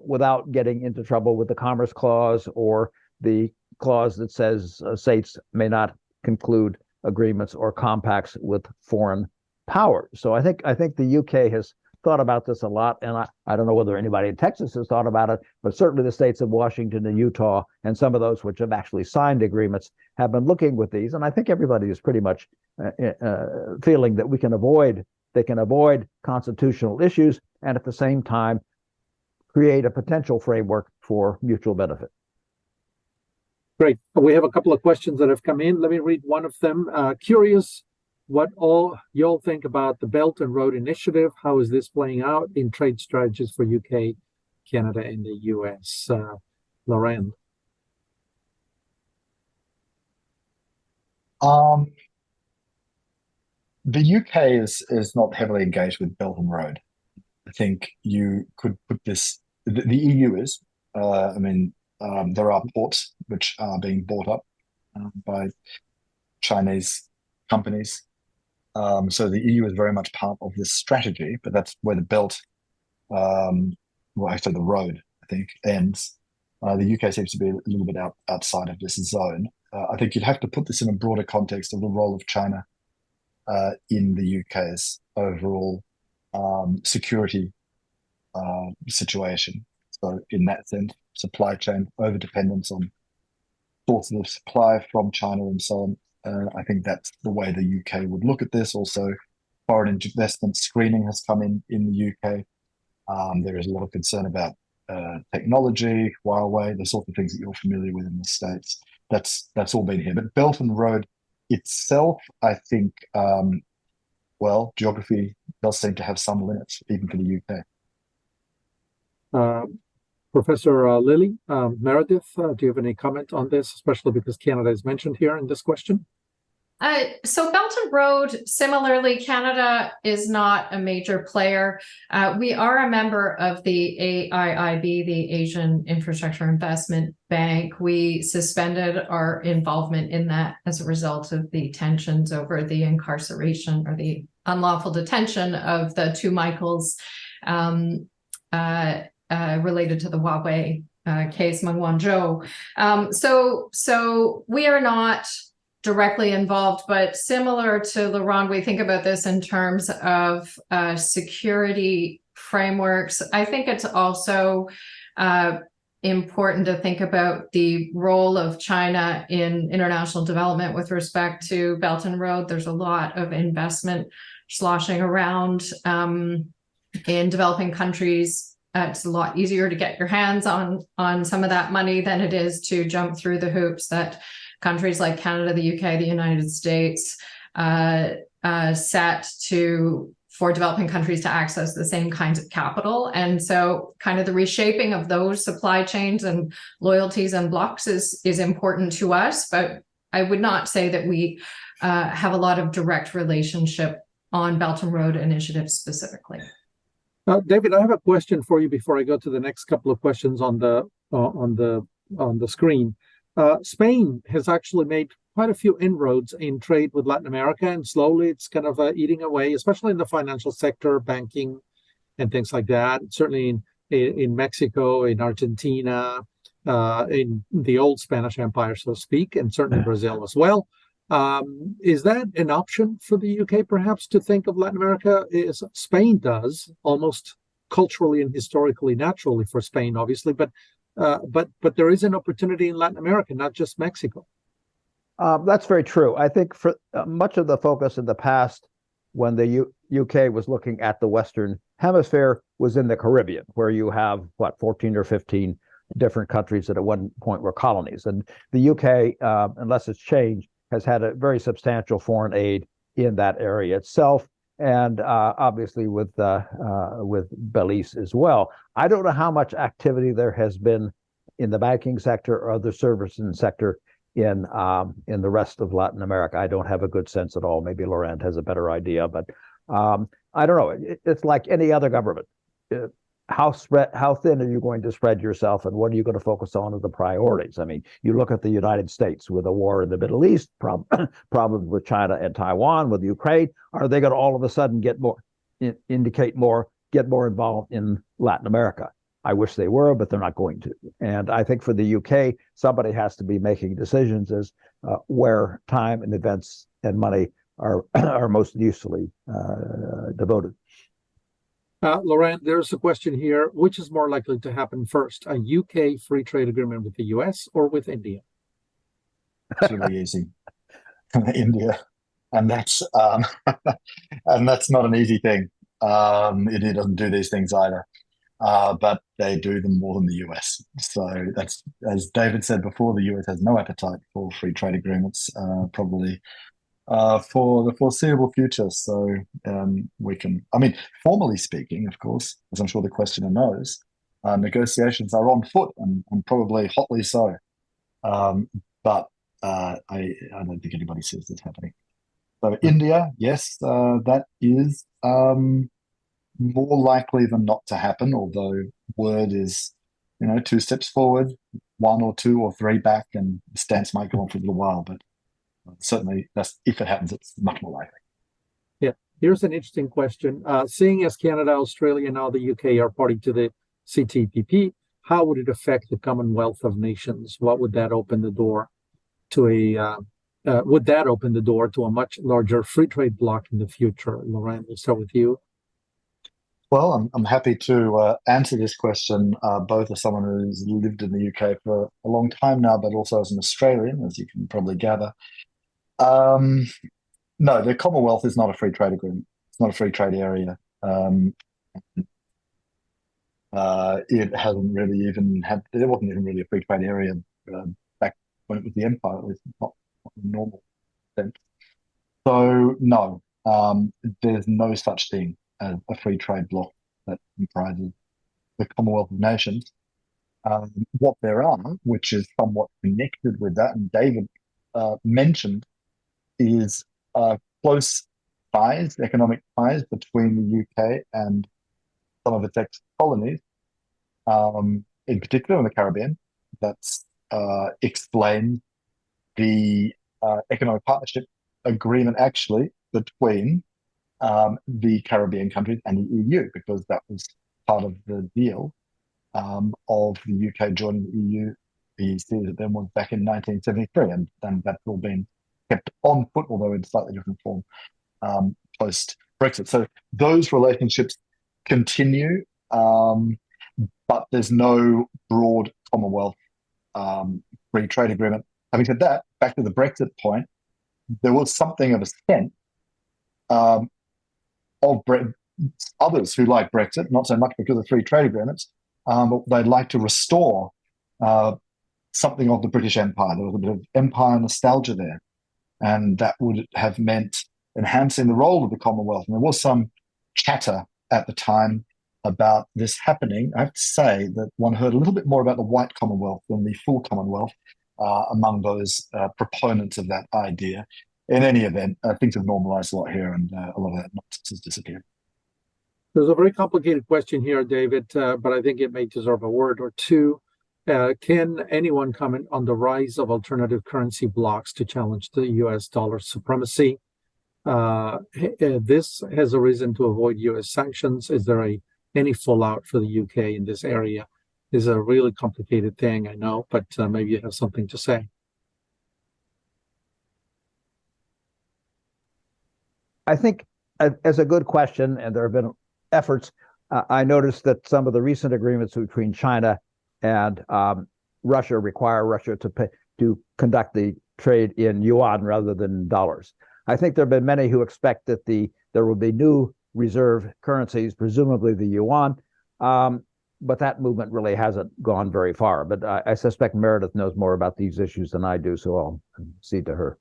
without getting into trouble with the Commerce Clause or the clause that says states may not conclude agreements or compacts with foreign powers. So I think the UK has thought about this a lot, and I don't know whether anybody in Texas has thought about it, but certainly the states of Washington and Utah and some of those which have actually signed agreements have been looking with these, and I think everybody is pretty much feeling that they can avoid constitutional issues and at the same time create a potential framework for mutual benefit. Great. We have a couple of questions that have come in. Let me read one of them. Curious what all y'all think about the Belt and Road Initiative. How is this playing out in trade strategies for UK, Canada, and the US? Lauren. The UK is not heavily engaged with Belt and Road. I think you could put this, the EU is, there are ports which are being bought up by Chinese companies. So the EU is very much part of this strategy, but that's where the belt, well, actually the road, I think, ends. The UK seems to be a little bit outside of this zone. I think you'd have to put this in a broader context of the role of China in the UK's overall security situation. So in that sense, supply chain overdependence on sources of supply from China and so on. I think that's the way the UK would look at this. Also, foreign investment screening has come in the UK. There is a lot of concern about technology, Huawei, the sort of things that you're familiar with in the States. That's all been here. But Belt and Road itself, I think, well, geography does seem to have some limits, even for the UK. Professor Lily, Meredith, do you have any comment on this, especially because Canada is mentioned here in this question? So Belt and Road, similarly, Canada is not a major player. We are a member of the AIIB, the Asian Infrastructure Investment Bank. We suspended our involvement in that as a result of the tensions over the incarceration or the unlawful detention of the two Michaels related to the Huawei case, Meng Wanzhou. So we are not directly involved, but similar to Laurent, we think about this in terms of security frameworks. I think it's also important to think about the role of China in international development with respect to Belt and Road. There's a lot of investment sloshing around in developing countries. It's a lot easier to get your hands on some of that money than it is to jump through the hoops that countries like Canada, the UK, the United States set for developing countries to access the same kinds of capital. And so kind of the reshaping of those supply chains and loyalties and blocks is important to us, but I would not say that we have a lot of direct relationship on Belt and Road initiatives specifically. David, I have a question for you before I go to the next couple of questions on the screen. Spain has actually made quite a few inroads in trade with Latin America, and slowly it's kind of eating away, especially in the financial sector, banking, and things like that. Certainly in Mexico, in Argentina, in the old Spanish Empire, so to speak, and certainly Brazil as well. Is that an option for the UK, perhaps, to think of Latin America as Spain does, almost culturally and historically, naturally for Spain, obviously, but there is an opportunity in Latin America, not just Mexico. That's very true. I think for much of the focus in the past, when the UK was looking at the Western Hemisphere, was in the Caribbean, where you have, 14 or 15 different countries that at one point were colonies. And the UK, unless it's changed, has had a very substantial foreign aid in that area itself, and obviously with Belize as well. I don't know how much activity there has been in the banking sector or other services sector in the rest of Latin America. I don't have a good sense at all. Maybe Laurent has a better idea, but I don't know. It's like any other government. How thin are you going to spread yourself, and what are you going to focus on as the priorities? I mean, you look at the United States with a war in the Middle East, problems with China and Taiwan, with Ukraine. Are they going to all of a sudden get more involved in Latin America? I wish they were, but they're not going to. And I think for the UK, somebody has to be making decisions as where time and events and money are most usefully devoted. Laurent, there's a question here. Which is more likely to happen first, a UK free trade agreement with the US or with India? It's really easy. India. And that's not an easy thing. India doesn't do these things either. But they do them more than the US. So that's, as David said before, the US has no appetite for free trade agreements, probably for the foreseeable future. So we can, formally speaking, of course, as I'm sure the questioner knows, negotiations are on foot and probably hotly so. But I don't think anybody sees this happening. So India, yes, that is more likely than not to happen, although word is, 2 steps forward, 1 or 2 or 3 back, and the stance might go on for a little while, but certainly that's, if it happens, it's much more likely. Here's an interesting question. Seeing as Canada, Australia, and now the UK are party to the CTPP, how would it affect the Commonwealth of Nations? What would that open the door to would that open the door to a much larger free trade bloc in the future? Laurent, we'll start with you. Well, I'm happy to answer this question, both as someone who's lived in the UK for a long time now, but also as an Australian, as you can probably gather. No, the Commonwealth is not a free trade agreement. It's not a free trade area. It hasn't really even had, there wasn't even really a free trade area back when it was the Empire, at least not in normal sense. So, no, there's no such thing as a free trade bloc that comprises the Commonwealth of Nations. What there are, which is somewhat connected with that, and David mentioned, is close ties, economic ties between the UK and some of its ex-colonies, in particular in the Caribbean. That's explained the economic partnership agreement actually between the Caribbean countries and the EU, because that was part of the deal of the UK joining the EU. The EC that then was back in 1973, and then that's all been kept on foot, although in slightly different form, post Brexit. So those relationships continue, but there's no broad Commonwealth free trade agreement. Having said that, back to the Brexit point, there was something of a sense of others who like Brexit, not so much because of free trade agreements, but they'd like to restore something of the British Empire. There was a bit of empire nostalgia there, and that would have meant enhancing the role of the Commonwealth. And there was some chatter at the time about this happening. I have to say that one heard a little bit more about the white Commonwealth than the full Commonwealth among those proponents of that idea. In any event, things have normalized a lot here, and a lot of that nonsense has disappeared. There's a very complicated question here, David, but I think it may deserve a word or two. Can anyone comment on the rise of alternative currency blocks to challenge the US dollar supremacy? This has arisen to avoid US sanctions. Is there any fallout for the UK in this area? This is a really complicated thing, I know, but maybe you have something to say. I think as a good question, and there have been efforts. I noticed that some of the recent agreements between China and Russia require Russia to conduct the trade in yuan rather than dollars. I think there have been many who expect that there will be new reserve currencies, presumably the yuan, but that movement really hasn't gone very far. But I suspect Meredith knows more about these issues than I do, so I'll cede to her.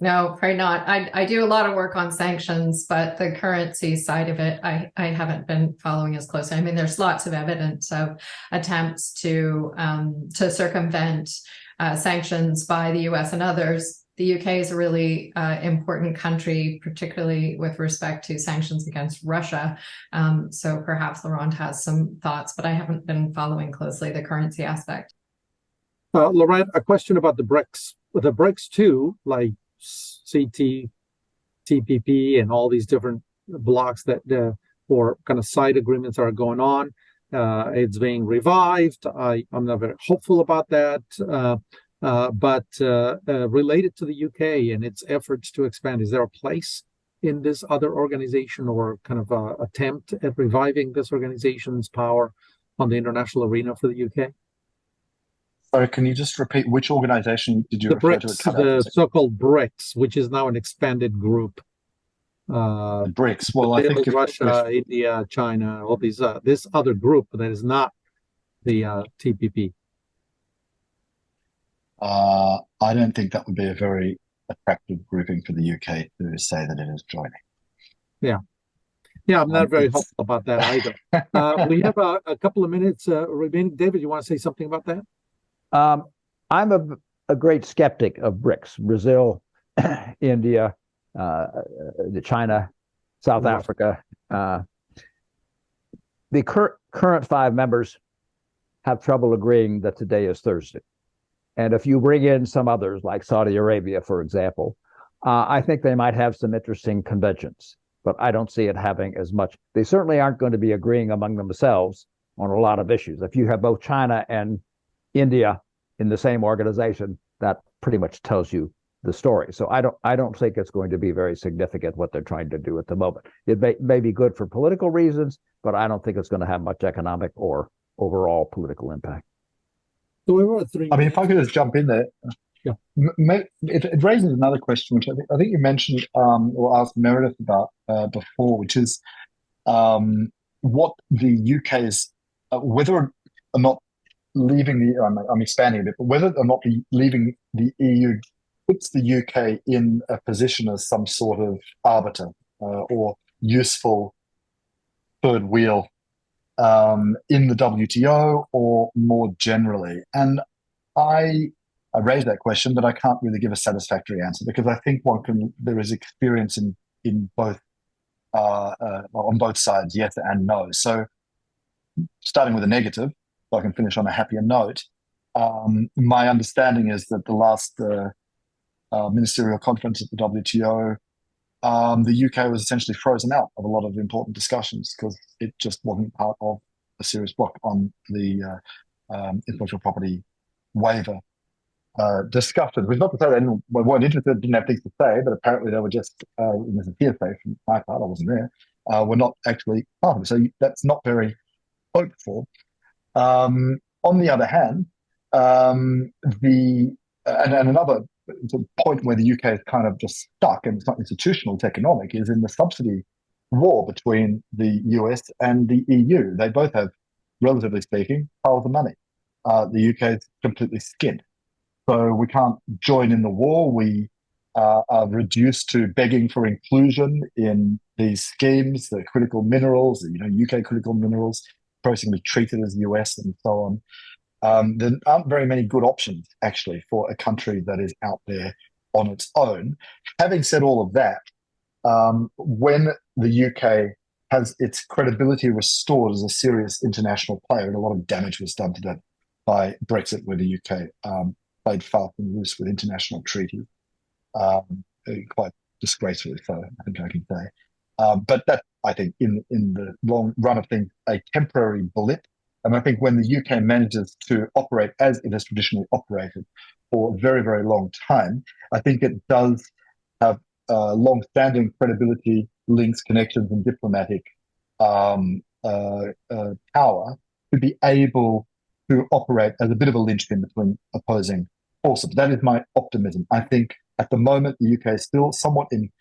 No, probably not. I do a lot of work on sanctions, but the currency side of it, I haven't been following as closely. I mean, there's lots of evidence of attempts to circumvent sanctions by the US and others. The UK is a really important country, particularly with respect to sanctions against Russia. So perhaps Laurent has some thoughts, but I haven't been following closely the currency aspect. Laurent, a question about the BRICS. With the BRICS too, like CT, TPP, and all these different blocks that or kind of side agreements are going on. It's being revived. I'm not very hopeful about that. But related to the UK and its efforts to expand, is there a place in this other organization or kind of attempt at reviving this organization's power on the international arena for the UK? Sorry, can you just repeat which organization did you refer to? The so-called BRICS, which is now an expanded group. The BRICS. Well, I think Russia, India, China, all these this other group that is not the TPP. I don't think that would be a very attractive grouping for the UK to say that it is joining. Yeah, I'm not very hopeful about that either. We have a couple of minutes remaining. David, you want to say something about that? I'm a great skeptic of BRICS: Brazil, India, China, South Africa. The current 5 members have trouble agreeing that today is Thursday. And if you bring in some others, like Saudi Arabia, for example, I think they might have some interesting conventions, but I don't see it having as much. They certainly aren't going to be agreeing among themselves on a lot of issues. If you have both China and India in the same organization, that pretty much tells you the story. So I don't think it's going to be very significant what they're trying to do at the moment. It may be good for political reasons, but I don't think it's going to have much economic or overall political impact. So we were three. I mean, if I could just jump in there, Yeah. It raises another question, which I think you mentioned or asked Meredith about before, which is what the UK's whether or not leaving the I'm expanding a bit, but whether or not leaving the EU puts the UK in a position as some sort of arbiter or useful third wheel in the WTO or more generally. And I raised that question, but I can't really give a satisfactory answer because I think there is experience in both on both sides, yes and no. So starting with a negative, so I can finish on a happier note. My understanding is that the last ministerial conference at the WTO, the UK was essentially frozen out of a lot of important discussions because it just wasn't part of a serious block on the intellectual property waiver discussion. Which is not to say they weren't interested, didn't have things to say, but apparently they were just, this is hearsay from my part, I wasn't there, were not actually part of it. So that's not very hopeful. On the other hand, and another point where the UK is kind of just stuck, and it's not institutional, it's economic, is in the subsidy war between the US and the EU. They both have, relatively speaking, piles of money. The UK is completely skint. So we can't join in the war. We are reduced to begging for inclusion in these schemes, the critical minerals, UK critical minerals, increasingly treated as US and so on. There aren't very many good options, actually, for a country that is out there on its own. Having said all of that, when the UK has its credibility restored as a serious international player, and a lot of damage was done to that by Brexit, where the UK played fast and loose with international treaties, quite disgracefully so, I think I can say. But that, I think, in the long run of things, a temporary blip. And I think when the UK manages to operate as it has traditionally operated for a very, very long time, I think it does have long-standing credibility, links, connections, and diplomatic power to be able to operate as a bit of a linchpin between opposing forces. That is my optimism. I think at the moment, the UK is still somewhat in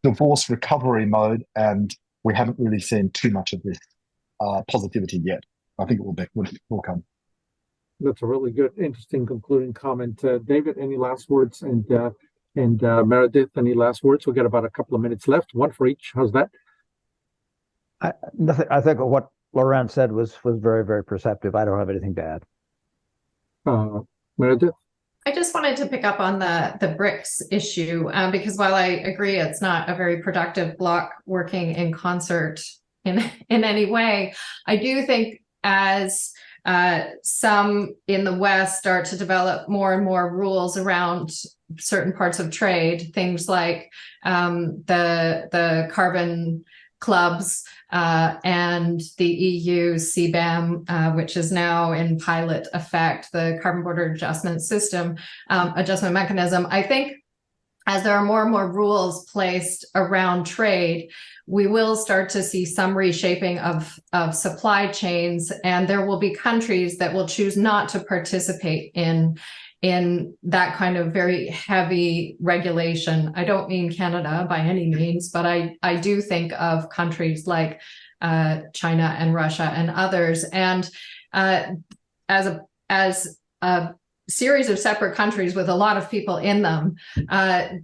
divorce recovery mode, and we haven't really seen too much of this positivity yet. I think it will come. That's a really good, interesting concluding comment. David, any last words? And Meredith, any last words? We've got about a couple of minutes left, one for each. How's that? Nothing. I think what Laurent said was very, very perceptive. I don't have anything to add. Meredith? I just wanted to pick up on the BRICS issue because while I agree it's not a very productive bloc working in concert in any way, I do think as some in the West start to develop more and more rules around certain parts of trade, things like the carbon clubs and the EU CBAM, which is now in pilot effect, the carbon border adjustment mechanism. I think as there are more and more rules placed around trade, we will start to see some reshaping of supply chains, and there will be countries that will choose not to participate in that kind of very heavy regulation. I don't mean Canada by any means, but I do think of countries like China and Russia and others. And as a series of separate countries with a lot of people in them,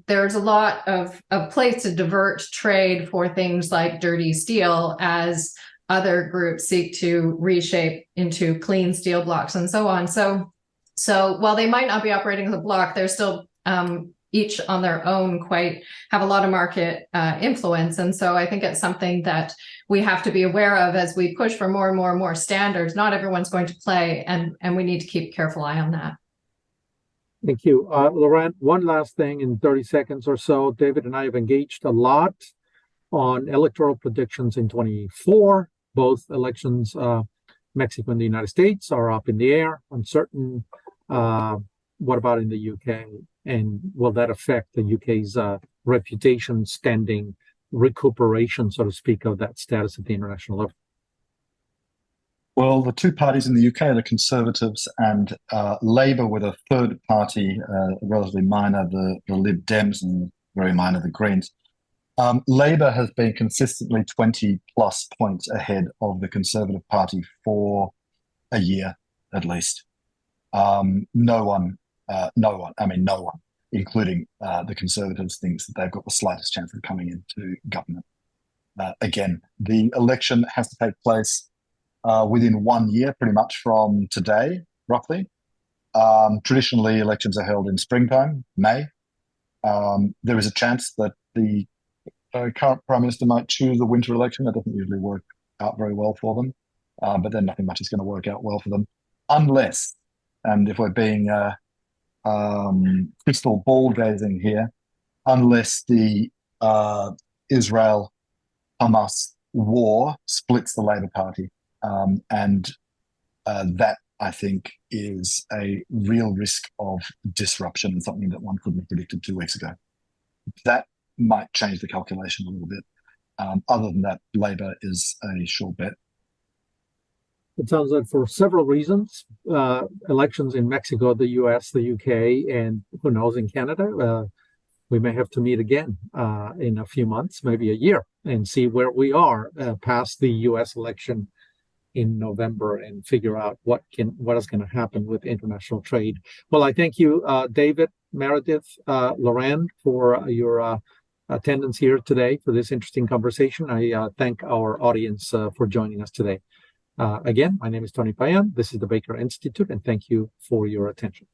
there's a lot of place to divert trade for things like dirty steel as other groups seek to reshape into clean steel blocks and so on. So while they might not be operating as a block, they're still each on their own have a lot of market influence. And so I think it's something that we have to be aware of as we push for more and more and more standards. Not everyone's going to play, and we need to keep a careful eye on that. Thank you. Laurent, one last thing in 30 seconds or so. David and I have engaged a lot on electoral predictions in 24. Both elections, Mexico and the United States, are up in the air, uncertain. What about in the UK? And will that affect the UK's reputation, standing, recuperation, so to speak, of that status at the international level? Well, the two parties in the UK are the Conservatives and Labour, with a third party, relatively minor, the Lib Dems, and very minor, the Greens. Labour has been consistently 20 plus points ahead of the Conservative Party for a year at least. No one, including the Conservatives, thinks that they've got the slightest chance of coming into government. Again, the election has to take place within 1 year, pretty much from today, roughly. Traditionally, elections are held in springtime, May. There is a chance that the current Prime Minister might choose a winter election. That doesn't usually work out very well for them. But then nothing much is going to work out well for them. Unless, and if we're being crystal ball gazing here, unless the Israel-Hamas war splits the Labour Party. And that, I think, is a real risk of disruption, and something that one couldn't have predicted 2 weeks ago. That might change the calculation a little bit. Other than that, Labour is a sure bet. It sounds like for several reasons, elections in Mexico, the US, the UK, and who knows, in Canada, we may have to meet again in a few months, maybe a year, and see where we are past the US election in November, and figure out what is going to happen with international trade. Well, I thank you, David, Meredith, Laurent, for your attendance here today for this interesting conversation. I thank our audience for joining us today. Again, my name is Tony Payan. This is the Baker Institute, and thank you for your attention.